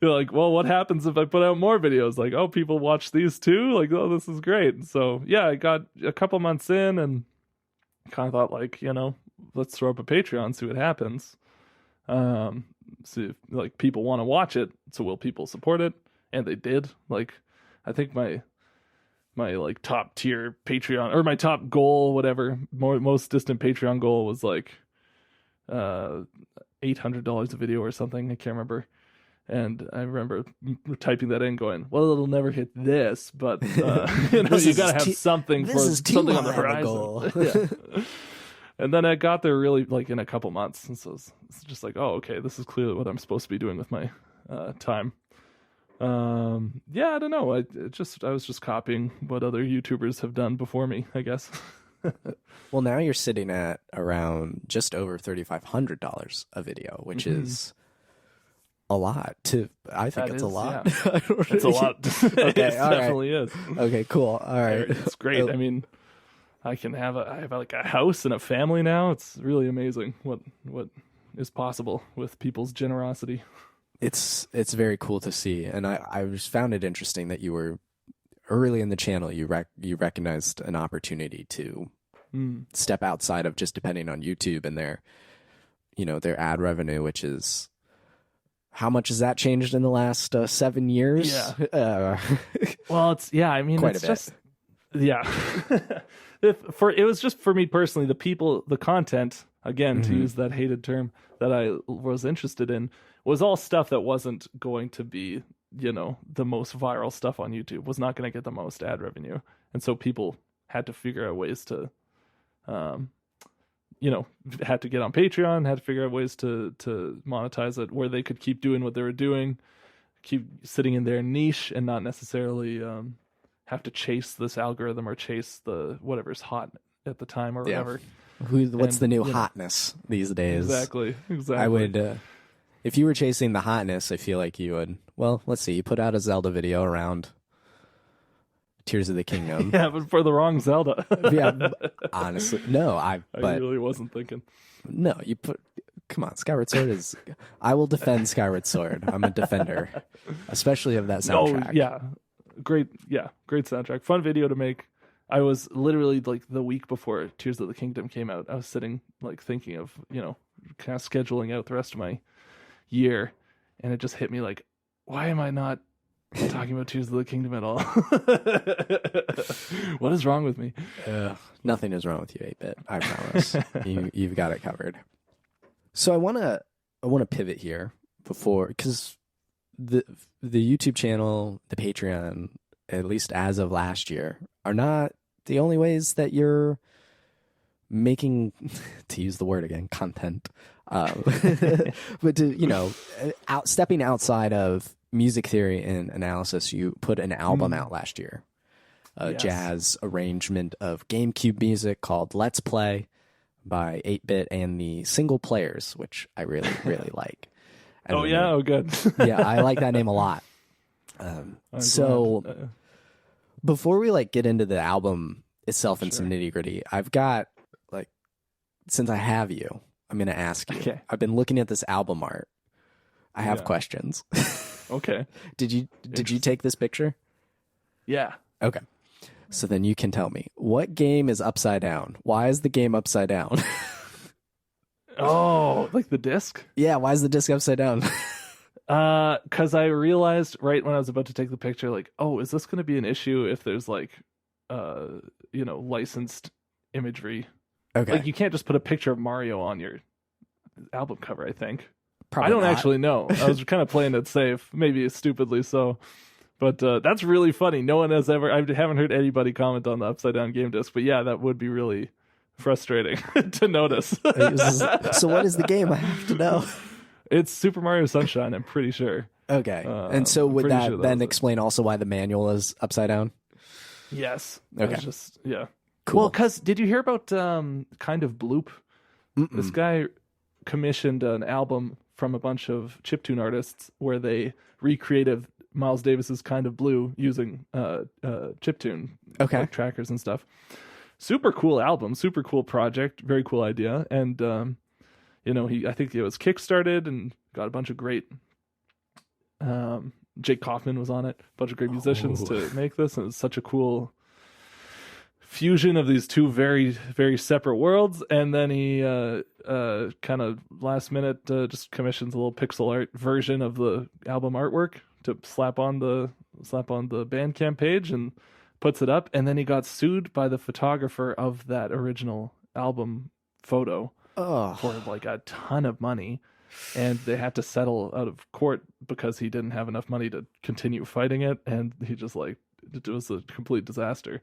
You're like, well, what happens if I put out more videos? Like, oh, people watch these too? Like, oh, this is great. So yeah, I got a couple months in and kind of thought, like, let's throw up a Patreon, see what happens. See if like people want to watch it. So will people support it? and they did. Like, I think my like top tier Patreon, or my top goal, whatever, most distant Patreon goal was like $800 a video or something. I can't remember. And I remember typing that in, going, "Well, it'll never hit this, but you gotta have something for something on the horizon." Yeah. And then I got there really like in a couple months, and so it's just like, oh, okay, this is clearly what I'm supposed to be doing with my time. Yeah, I don't know. I was just copying what other YouTubers have done before me, I guess.
Well, now you're sitting at around just over $3,500 a video, which is a lot. I think it's a lot.
Yeah. It's a lot.
Okay,
it definitely is.
Okay, cool. All right,
it's great. I mean, I have like a house and a family now. It's really amazing what is possible with people's generosity.
It's very cool to see, and I just found it interesting that you were early in the channel. You recognized an opportunity to step outside of just depending on YouTube and their ad revenue, which is, how much has that changed in the last 7 years?
Yeah. Well, I mean,
quite
it's
a bit.
Just, yeah. It was just for me personally, the content, again, to use that hated term, that I was interested in was all stuff that wasn't going to be, the most viral stuff on YouTube, was not going to get the most ad revenue. And so people had to figure out ways to, had to get on Patreon, had to figure out ways to monetize it where they could keep doing what they were doing, keep sitting in their niche and not necessarily have to chase this algorithm or chase the whatever's hot at the time or whatever.
What's the new hotness these days?
Exactly.
I would, if you were chasing the hotness, I feel like you would, well, let's see, you put out a Zelda video around Tears of the Kingdom.
Yeah, but for the wrong Zelda.
Yeah, honestly, no, I
really wasn't thinking.
No, come on, Skyward Sword is, I will defend Skyward Sword. I'm a defender, especially of that soundtrack.
Oh, yeah. Great soundtrack. Fun video to make. I was literally like the week before Tears of the Kingdom came out, I was sitting like thinking of, kind of scheduling out the rest of my year, and it just hit me like, why am I not talking about Tears of the Kingdom at all? What is wrong with me?
Nothing is wrong with you, 8-Bit. I promise. You've got it covered. So I want to pivot here because the YouTube channel, the Patreon, at least as of last year, are not the only ways that you're making, to use the word again, content. But to, stepping outside of music theory and analysis, you put an album out last year, a jazz arrangement of GameCube music called Let's Play by 8-Bit and the Single Players, which I really, really like.
Oh, yeah? Oh, good.
Yeah, I like that name a lot. So before we get into the album itself and some nitty gritty, I've got, since I have you, I'm going to ask you.
Okay.
I've been looking at this album art. I have questions.
Okay.
Did you take this picture?
Yeah.
Okay. So then you can tell me, what game is upside down? Why is the game upside down?
Oh, like the disc?
Yeah, why is the disc upside down?
Because I realized right when I was about to take the picture, is this going to be an issue if there's licensed imagery?
Okay.
You can't just put a picture of Mario on your album cover, I think.
Probably
I don't
not.
actually know. I was kind of playing it safe, maybe stupidly so. But that's really funny. No one has ever, I haven't heard anybody comment on the upside down game disc, but yeah, that would be really frustrating to notice.
So what is the game? I have to know.
It's Super Mario Sunshine, I'm pretty sure.
Okay. And so would that then explain also why the manual is upside down?
Yes.
Okay.
Yeah.
Cool.
Well, because did you hear about Kind of Bloop?
Mm-mm.
This guy commissioned an album from a bunch of chiptune artists where they recreated Miles Davis's Kind of Blue using chiptune trackers and stuff. Super cool album, super cool project, very cool idea. And I think it was kickstarted and got a bunch of great Jake Kaufman was on it, a bunch of great musicians to make this, and it was such a cool fusion of these two very, very separate worlds. And then he kind of last minute just commissions a little pixel art version of the album artwork to slap on the Bandcamp page and puts it up, and then he got sued by the photographer of that original album photo for like a ton of money, and they had to settle out of court because he didn't have enough money to continue fighting it, and he just like it was a complete disaster.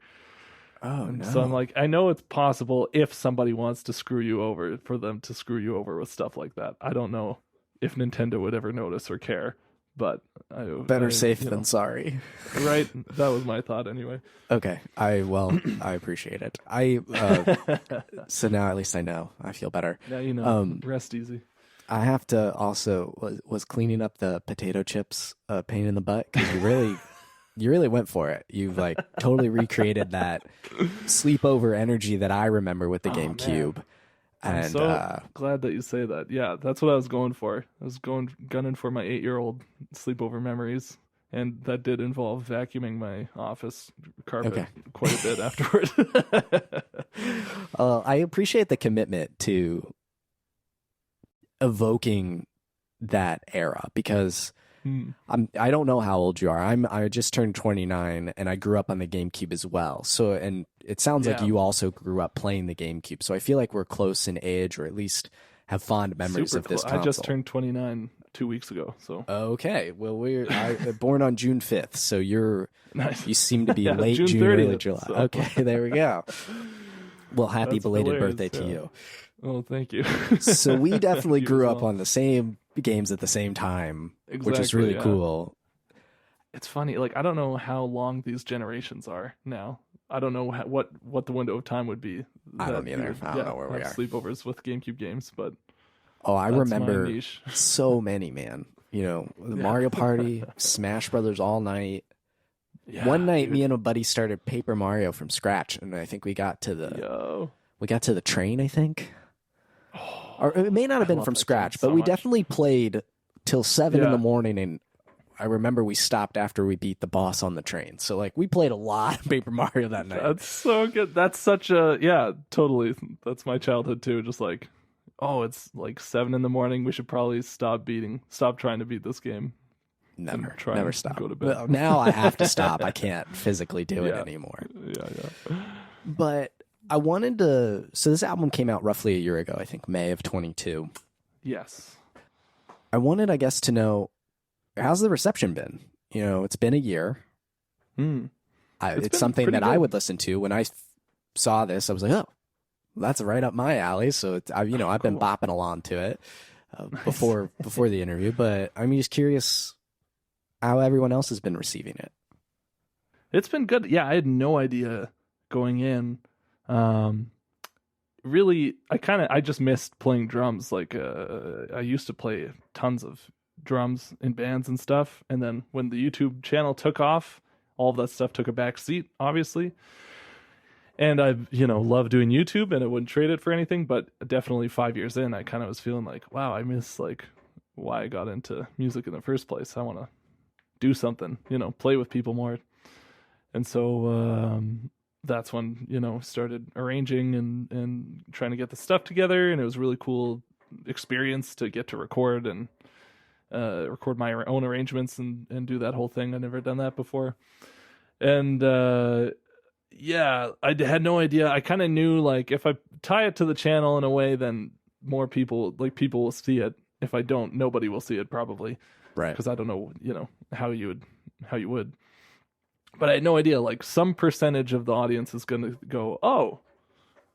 Oh no.
So I'm like, I know it's possible if somebody wants to screw you over for them to screw you over with stuff like that. I don't know if Nintendo would ever notice or care, but
better safe than sorry.
Right? That was my thought anyway.
Okay. I appreciate it. So now at least I know. I feel better.
Now you know. Rest easy.
I have to also was cleaning up the potato chips pain in the butt, because you really went for it. You've like totally recreated that sleepover energy that I remember with the GameCube.
Man. I'm so glad that you say that. Yeah, that's what I was going for. I was gunning for my 8-year-old sleepover memories, and that did involve vacuuming my office carpet quite a bit afterward.
I appreciate the commitment to evoking that era, because I don't know how old you are. I just turned 29, and I grew up on the GameCube as well. So, and it sounds like you also grew up playing the GameCube. So I feel like we're close in age, or at least have fond memories of this console.
I just turned 29 2 weeks ago. So
okay, well I born on June 5th, so
nice.
You seem to be late June 30th, early July. So. Okay, there we go. Well, happy belated birthday to you.
Oh, thank you.
So we definitely grew up on the same games at the same time, which is really cool.
It's funny, like I don't know how long these generations are now. I don't know what the window of time would be.
I don't either. I don't know where we are.
Sleepovers with GameCube games, but
I remember so many, man. You know, Mario Party, Smash Brothers all night. Yeah, one night, me and a buddy started Paper Mario from scratch, and I think we got to the train. I think. Or it may not have been from scratch, but we definitely played till 7 in the morning, and I remember we stopped after we beat the boss on the train. So like we played a lot of Paper Mario that night.
That's so good. That's such a totally. That's my childhood too. Just like, it's like 7 in the morning. We should probably stop trying to beat this game.
Never stop. Go to bed. Well, now I have to stop. I can't physically do it anymore.
Yeah.
But I wanted to. So this album came out roughly a year ago, I think May of 22.
Yes.
I wanted, I guess, to know, how's the reception been? You know, it's been a year. It's something that I would listen to. When I saw this, I was like, oh, that's right up my alley. So I've been bopping along to it before the interview. But I'm just curious how everyone else has been receiving it.
It's been good. Yeah, I had no idea going in. Really, I just missed playing drums. Like, I used to play tons of drums in bands and stuff. And then when the YouTube channel took off, all of that stuff took a back seat, obviously. And I, love doing YouTube, and I wouldn't trade it for anything. But definitely 5 years in, I kind of was feeling like, wow, I miss like why I got into music in the first place. I want to do something, play with people more. And so, that's when, started arranging and trying to get the stuff together. And it was a really cool experience to get to record and record my own arrangements and do that whole thing. I'd never done that before. And I had no idea. I kind of knew, like, if I tie it to the channel in a way, then more people will see it. If I don't, nobody will see it probably.
Right.
Because I don't know, how you would. But I had no idea, like, some percentage of the audience is going to go, oh,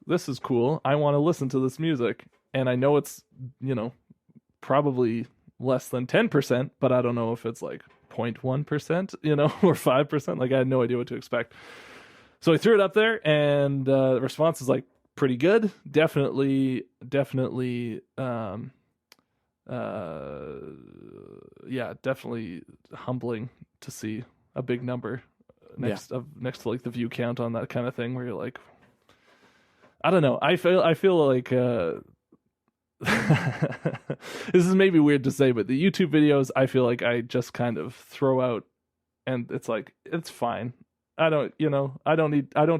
this is cool. I want to listen to this music. And I know it's, probably less than 10%, but I don't know if it's like 0.1%, or 5%. Like, I had no idea what to expect. So I threw it up there, and the response is, like, pretty good. Definitely, definitely humbling to see a big number next to like the view count on that kind of thing, where you're like, I don't know. I feel like this is maybe weird to say, but the YouTube videos, I feel like I just kind of throw out, and it's like, it's fine. I don't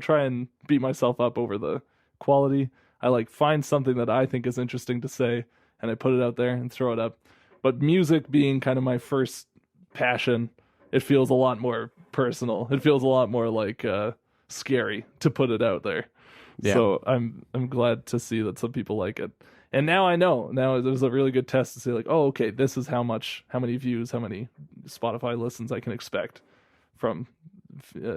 try and beat myself up over the quality. I like find something that I think is interesting to say, and I put it out there and throw it up. But music being kind of my first passion, it feels a lot more personal. It feels a lot more like scary to put it out there.
Yeah.
So I'm glad to see that some people like it. And now I know. Now there's a really good test to say like, oh, okay, this is how many views, how many Spotify listens I can expect from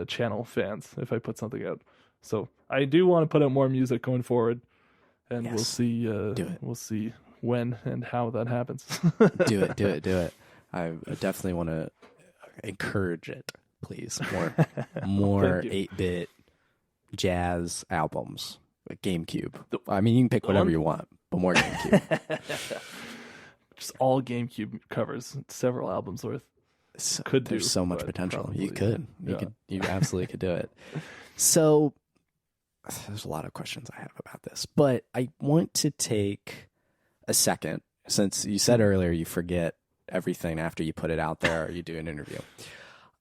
channel fans if I put something out. So I do want to put out more music going forward, and we'll see.
Do it.
We'll see when and how that happens.
Do it. I definitely want to encourage it, please. More 8-bit jazz albums. GameCube. I mean, you can pick whatever you want, but more GameCube.
Just all GameCube covers, several albums worth.
There's so much potential.
Probably,
You absolutely could do it. So there's a lot of questions I have about this, but I want to take a second, since you said earlier you forget everything after you put it out there or you do an interview.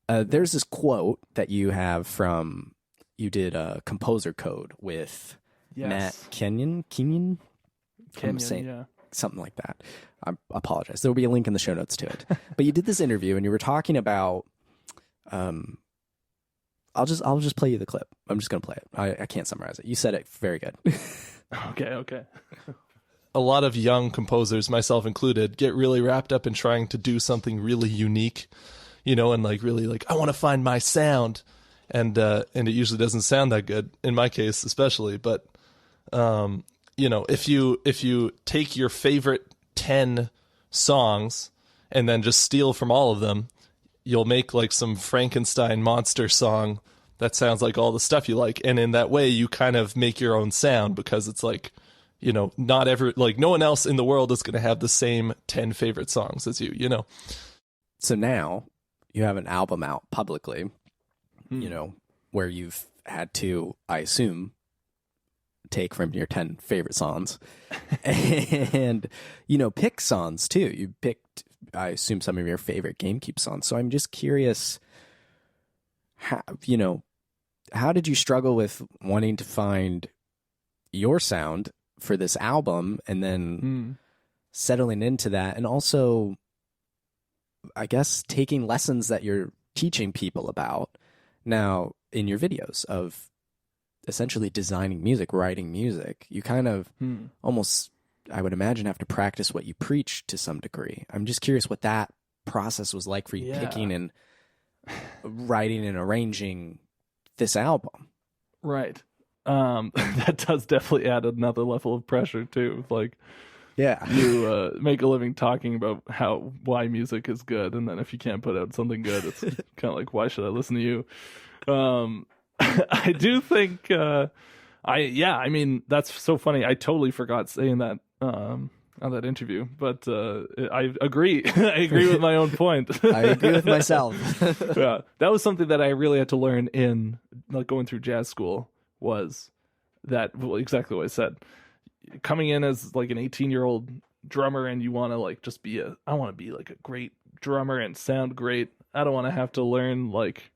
There's this quote that you have from, you did a composer code with Matt Kenyon, something like that. I apologize. There will be a link in the show notes to it. But you did this interview and you were talking about, I'll just play you the clip. I'm just going to play it. I can't summarize it. You said it very good.
Okay.
A lot of young composers, myself included, get really wrapped up in trying to do something really unique, and like really like, I want to find my sound. And it usually doesn't sound that good, in my case especially. But if you take your favorite 10 songs and then just steal from all of them, you'll make like some Frankenstein monster song that sounds like all the stuff you like. And in that way, you kind of make your own sound, because it's like, no one else in the world is going to have the same 10 favorite songs as you.
So now you have an album out publicly, where you've had to, I assume, take from your 10 favorite songs and, pick songs too. You picked, I assume, some of your favorite GameCube songs. So I'm just curious, how did you struggle with wanting to find your sound for this album and then settling into that? And also, I guess, taking lessons that you're teaching people about now in your videos of essentially designing music, writing music. You kind of almost, I would imagine, have to practice what you preach to some degree. I'm just curious what that process was like for you, picking and writing and arranging this album.
Right. That does definitely add another level of pressure too. Like, you make a living talking about why music is good, and then if you can't put out something good, it's kind of like, why should I listen to you? I do think I mean, that's so funny. I totally forgot saying that on that interview, but I agree. I agree with my own point.
I agree with myself.
Yeah, that was something that I really had to learn in like going through jazz school. Was that exactly what I said? Coming in as like an 18-year-old drummer, and you want to like just I want to be like a great drummer and sound great. I don't want to have to learn like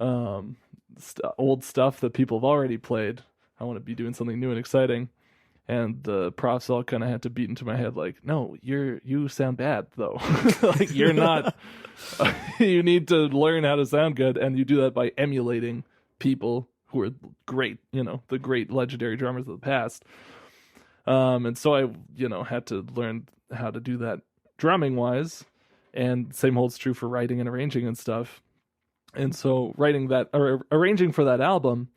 old stuff that people have already played. I want to be doing something new and exciting. And the profs all kind of had to beat into my head like, no, you sound bad though. Like, you're not. You need to learn how to sound good, and you do that by emulating people who are great, the great legendary drummers of the past. And so I, had to learn how to do that drumming wise, and same holds true for writing and arranging and stuff. And so arranging for that album,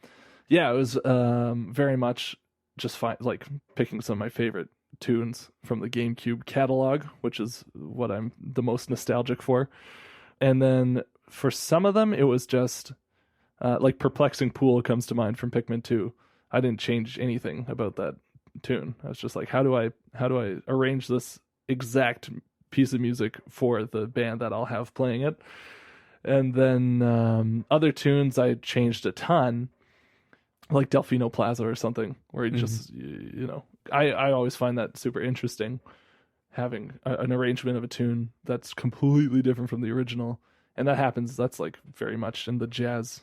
it was very much just like picking some of my favorite tunes from the GameCube catalog, which is what I'm the most nostalgic for. And then for some of them, it was just like Perplexing Pool comes to mind from Pikmin 2. I didn't change anything about that tune. I was just like, how do I arrange this exact piece of music for the band that I'll have playing it? And then other tunes I changed a ton, like Delfino Plaza or something, where you just, I always find that super interesting, having an arrangement of a tune that's completely different from the original. And that's like very much in the jazz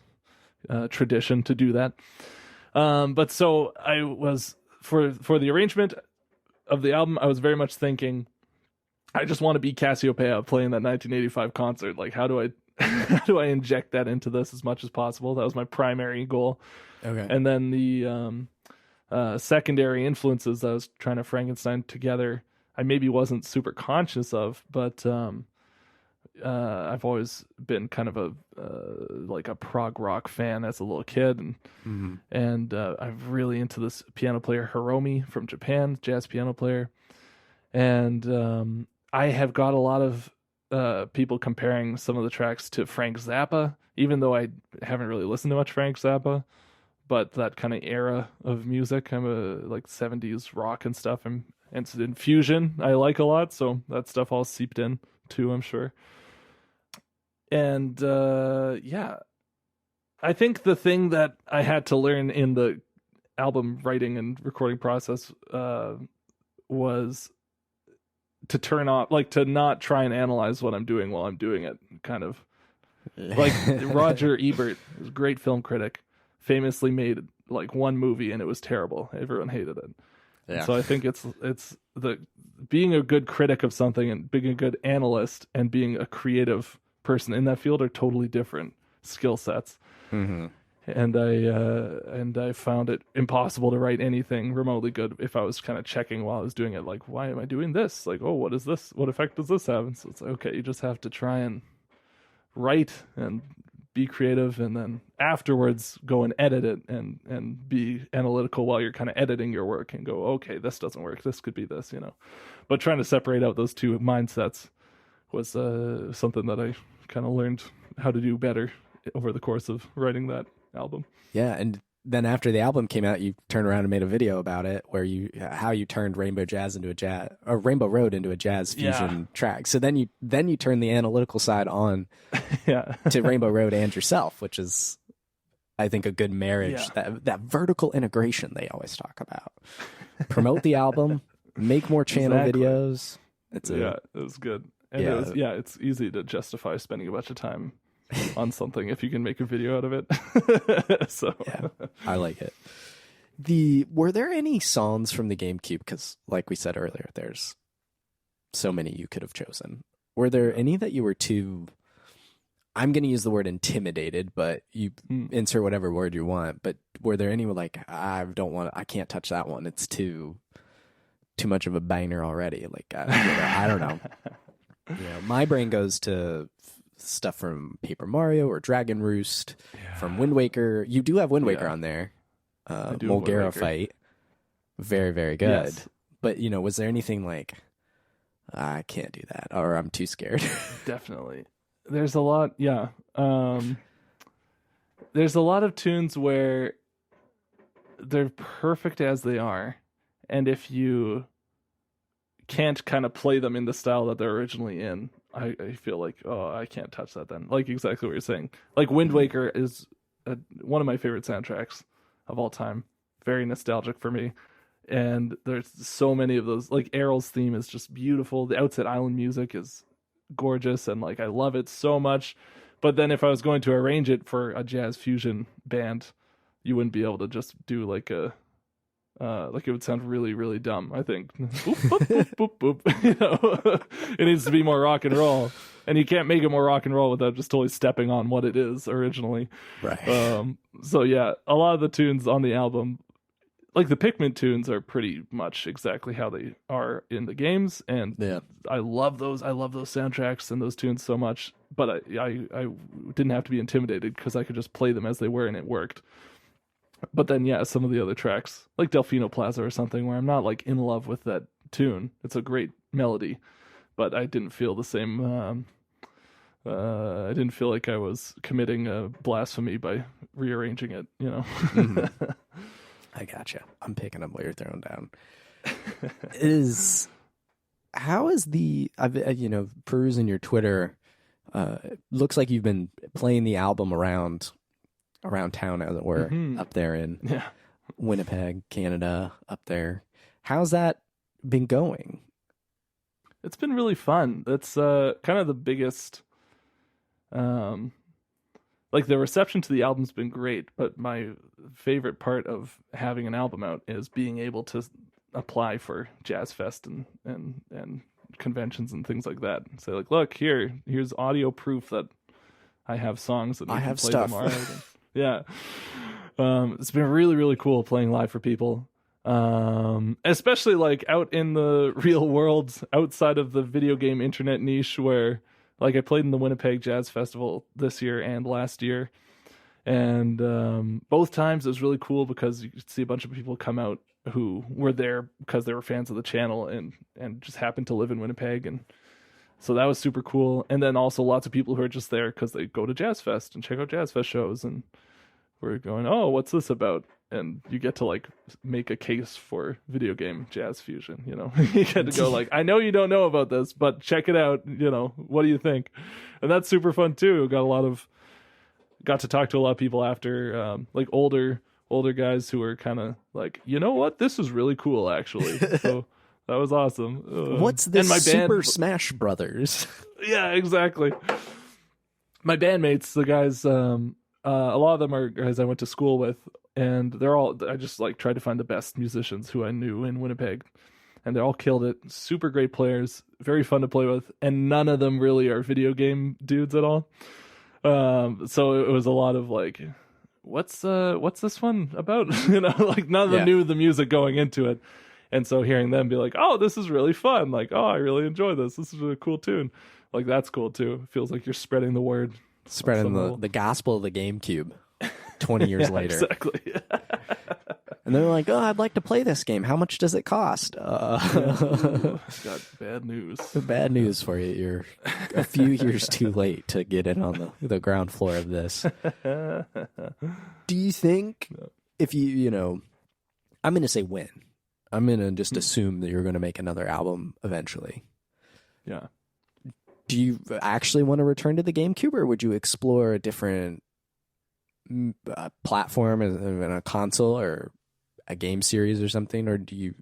tradition to do that. But so I was, for the arrangement of the album, I was very much thinking, I just want to be Casiopea playing that 1985 concert. Like, how do inject that into this as much as possible. That was my primary goal.
Okay.
And then the secondary influences I was trying to Frankenstein together, I maybe wasn't super conscious of, but I've always been kind of a like a prog rock fan as a little kid, and I'm really into this piano player Hiromi from Japan, jazz piano player, and I have got a lot of people comparing some of the tracks to Frank Zappa, even though I haven't really listened to much Frank Zappa, but that kind of era of music, I'm a like 70s rock and stuff, and fusion I like a lot, so that stuff all seeped in too, I'm sure. And yeah, I think the thing that I had to learn in the album writing and recording process was to turn off, like to not try and analyze what I'm doing while I'm doing it. Kind of like Roger Ebert, a great film critic, famously made like one movie and it was terrible. Everyone hated it. Yeah. So I think it's the being a good critic of something and being a good analyst and being a creative person in that field are totally different skill sets. And I found it impossible to write anything remotely good if I was kind of checking while I was doing it, like, why am I doing this? Like, oh, what is this? What effect does this have? And so it's like, okay, you just have to try and write and be creative, and then afterwards go and edit it and be analytical while you're kind of editing your work and go, okay, this doesn't work, this could be this, but trying to separate out those two mindsets was something that I kind of learned how to do better over the course of writing that album.
Yeah, and then after the album came out, you turned around and made a video about it, where how you turned Rainbow Road into a jazz fusion track. So then you turn the analytical side on to Rainbow Road and yourself, which is, I think, a good marriage. That vertical integration they always talk about. Promote the album, make more channel videos.
It was good. And it's easy to justify spending a bunch of time on something if you can make a video out of it. So
yeah, I like it. Were there any songs from the GameCube? Because like we said earlier, there's so many you could have chosen. Were there any that you were too, I'm going to use the word intimidated, but you insert whatever word you want, but were there any like, I can't touch that one, it's too much of a banger already? Like, I don't know. My brain goes to stuff from Paper Mario or Dragon Roost, from Wind Waker. You do have Wind Waker on there. Mulgara fight, very, very good. Yes. But was there anything like, I can't do that, or I'm too scared?
Definitely, there's a lot. Yeah, there's a lot of tunes where they're perfect as they are, and if you can't kind of play them in the style that they're originally in, I feel like, oh, I can't touch that then. Like exactly what you're saying. Like Wind Waker is one of my favorite soundtracks of all time. Very nostalgic for me. And there's so many of those. Like Errol's theme is just beautiful. The Outset Island music is gorgeous, and like I love it so much. But then if I was going to arrange it for a jazz fusion band, you wouldn't be able to just do like a like it would sound really, really dumb, I think. Boop, boop, boop, boop, boop. It needs to be more rock and roll. And you can't make it more rock and roll without just totally stepping on what it is originally.
Right.
So yeah, a lot of the tunes on the album, like the Pikmin tunes, are pretty much exactly how they are in the games. And I love those. I love those soundtracks and those tunes so much. But I didn't have to be intimidated because I could just play them as they were and it worked. But then, some of the other tracks, like Delfino Plaza or something, where I'm not like in love with that tune. It's a great melody, but I didn't feel the same. I didn't feel like I was committing a blasphemy by rearranging it.
I gotcha. I'm picking up what you're throwing down. How is I've perusing your Twitter? Looks like you've been playing the album around town, as it were, up there in Winnipeg, Canada, up there. How's that been going?
It's been really fun. That's kind of the biggest, like the reception to the album's been great, but my favorite part of having an album out is being able to apply for Jazz Fest and conventions and things like that. Say like, look, here's audio proof that I have songs and we
I
can
have
play
stuff.
them all right. Yeah. It's been really, really cool playing live for people. Especially like out in the real world, outside of the video game internet niche, where like I played in the Winnipeg Jazz Festival this year and last year. And both times it was really cool because you could see a bunch of people come out who were there because they were fans of the channel and just happened to live in Winnipeg. And so that was super cool. And then also lots of people who are just there because they go to Jazz Fest and check out Jazz Fest shows. And we're going, oh, what's this about? And you get to like make a case for video game jazz fusion, you know. You get to go like, I know you don't know about this, but check it out, you know. What do you think? And that's super fun too. Got to talk to a lot of people after, like older guys who were kind of like, you know what, this is really cool actually. So that was awesome.
What's this
and my
Super
band,
Smash Brothers?
Yeah, exactly. My bandmates, the guys, a lot of them are guys I went to school with, and I just like tried to find the best musicians who I knew in Winnipeg, and they all killed it. Super great players, very fun to play with, and none of them really are video game dudes at all. So it was a lot of like, what's this one about? You know, like none of them knew the music going into it. And so hearing them be like, oh, this is really fun. Like, oh, I really enjoy this. This is a cool tune. Like, that's cool too. It feels like you're spreading the word.
Spreading the gospel of the GameCube 20 years later.
Exactly.
And they're like, oh, I'd like to play this game. How much does it cost?
I've got bad news.
Bad news for you. You're a few years too late to get in on the ground floor of this. Do you think if you know, I'm going to say when. I'm going to just assume that you're going to make another album eventually.
Yeah.
Do you actually want to return to the GameCube, or would you explore a different platform and a console or a game series or something, or do you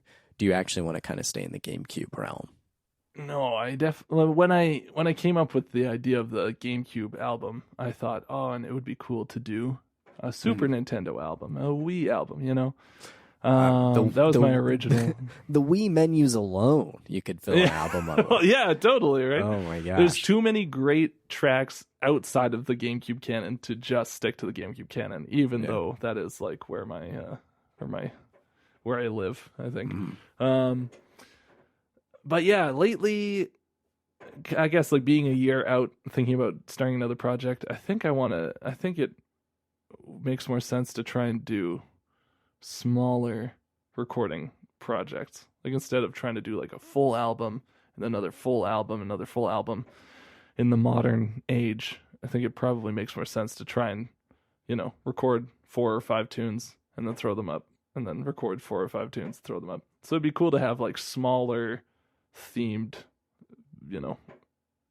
actually want to kind of stay in the GameCube realm?
No, I definitely when I came up with the idea of the GameCube album, I thought, oh, and it would be cool to do a Super Nintendo album, a Wii album, you know. That was my original.
The Wii menus alone, you could fill an album up.
Well, yeah, totally, right?
Oh my gosh.
There's too many great tracks outside of the GameCube canon to just stick to the GameCube canon, even though that is like where I live, I think. But yeah, lately, I guess like being a year out, thinking about starting another project, I think it makes more sense to try and do smaller recording projects. Like instead of trying to do like a full album and another full album, in the modern age, I think it probably makes more sense to try and, you know, record 4 or 5 tunes and then throw them up, and then record 4 or 5 tunes, throw them up. So it'd be cool to have like smaller themed, you know,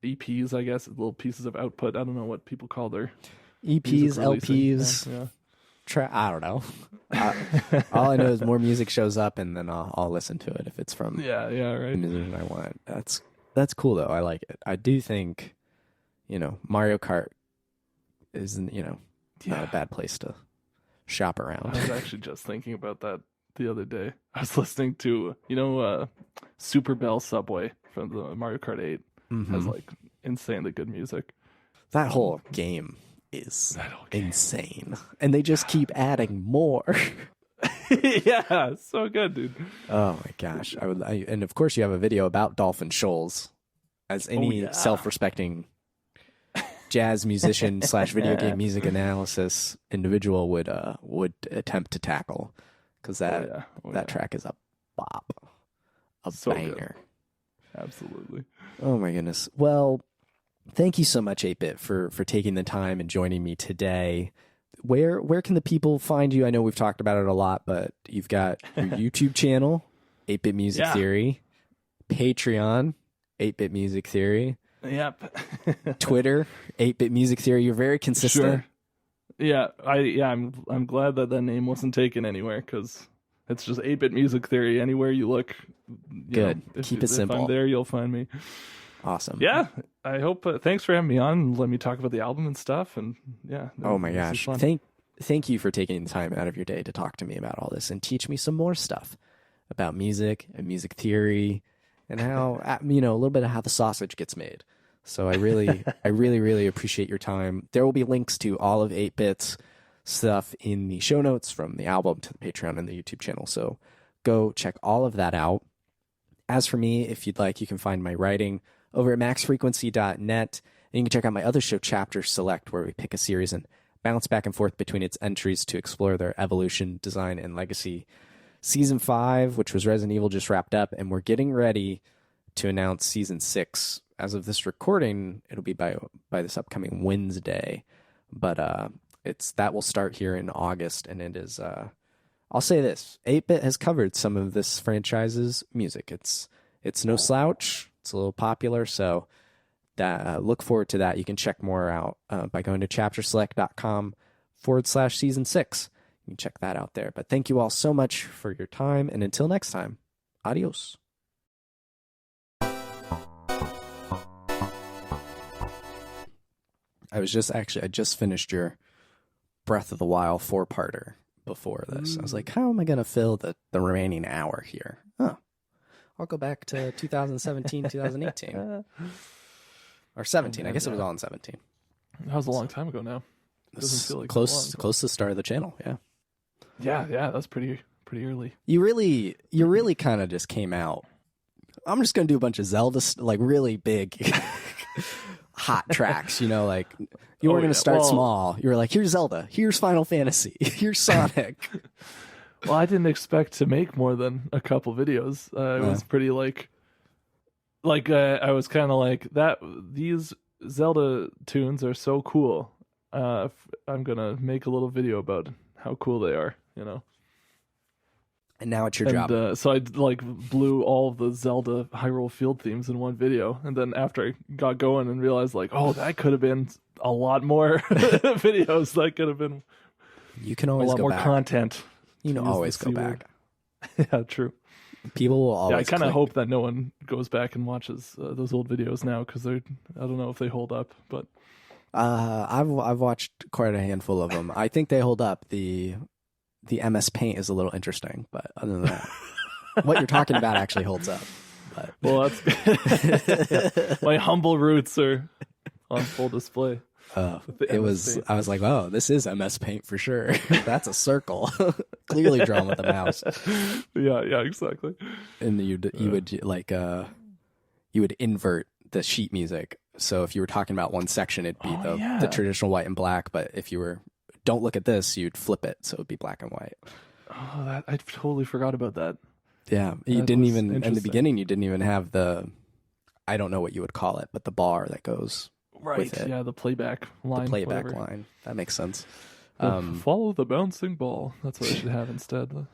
EPs, I guess, little pieces of output. I don't know what people call their
EPs, LPs.
Yeah.
I don't know. All I know is more music shows up, and then I'll listen to it if it's from
right.
the musician I want. That's cool though. I like it. I do think, you know, Mario Kart isn't, you know, not a bad place to shop around.
I was actually just thinking about that the other day. I was listening to, you know, Super Bell Subway from the Mario Kart 8 has like insanely good music.
That whole game is insane, and they just keep adding more.
Yeah, so good, dude.
Oh my gosh. And of course you have a video about Dolphin Shoals, as any self-respecting jazz musician / video game music analysis individual would attempt to tackle, because that track is a bop, banger.
Good. Absolutely.
Oh my goodness. Well, thank you so much, 8-Bit, for taking the time and joining me today. Where can the people find you? I know we've talked about it a lot, but you've got your YouTube channel, 8-Bit Music Theory, Patreon, 8-Bit Music Theory.
Yep.
Twitter, 8-Bit Music Theory. You're very consistent.
Sure. Yeah, I'm glad that name wasn't taken anywhere, because it's just 8-Bit Music Theory. Anywhere you look,
good. Keep it simple.
If I'm there, you'll find me.
Awesome.
Yeah, I hope. Thanks for having me on and let me talk about the album and stuff. And yeah.
Oh my gosh. Thank you for taking the time out of your day to talk to me about all this and teach me some more stuff about music and music theory and how, you know, a little bit of how the sausage gets made. So I really, really appreciate your time. There will be links to all of 8-Bit's stuff in the show notes, from the album to the Patreon and the YouTube channel. So go check all of that out. As for me, if you'd like, you can find my writing over at maxfrequency.net. And you can check out my other show, Chapter Select, where we pick a series and bounce back and forth between its entries to explore their evolution, design, and legacy. Season 5, which was Resident Evil, just wrapped up, and we're getting ready to announce Season 6. As of this recording, it'll be by this upcoming Wednesday. But that will start here in August, and it is... I'll say this: 8-Bit has covered some of this franchise's music. It's no slouch. It's a little popular, so look forward to that. You can check more out by going to chapterselect.com/season 6. You can check that out there. But thank you all so much for your time, and until next time, adios. I just finished your Breath of the Wild 4-parter. Before this, I was like, how am I going to fill the remaining hour here? I'll go back to 2017, 2018. Or 17. I guess it was all in 17.
That was a long time ago now.
Doesn't feel like close to the start of the channel, yeah.
Yeah, that's pretty early.
You really kind of just came out. I'm just going to do a bunch of Zelda, like really big hot tracks, like you weren't going to start small. You were like, here's Zelda, here's Final Fantasy, here's Sonic.
Well, I didn't expect to make more than a couple videos. It was pretty like I was kind of like that. These Zelda tunes are so cool. I'm going to make a little video about how cool they are,
And now it's your job.
So I blew all of the Zelda Hyrule Field themes in one video, and then after I got going and realized that could have been a lot more videos. That could have been.
You can always
a lot
go
more
back.
Content.
You can always go back.
Yeah, true.
People will always.
Yeah, I kind of hope that no one goes back and watches those old videos now, because I don't know if they hold up, but.
I've watched quite a handful of them. I think they hold up. The MS Paint is a little interesting, but other than that, what you're talking about actually holds up. But.
Well, that's my humble roots are on full display.
I was like, oh, this is MS Paint for sure. That's a circle, clearly drawn with a mouse.
Yeah, exactly.
And you would invert the sheet music. So if you were talking about one section, it'd be the traditional white and black. But if you were, don't look at this, you'd flip it, so it'd be black and white.
Oh, I totally forgot about that.
Yeah, you didn't even in the beginning. You didn't even have I don't know what you would call it, but the bar that goes with it.
Yeah, the playback line.
Line. That makes sense.
Follow the bouncing ball. That's what I should have instead.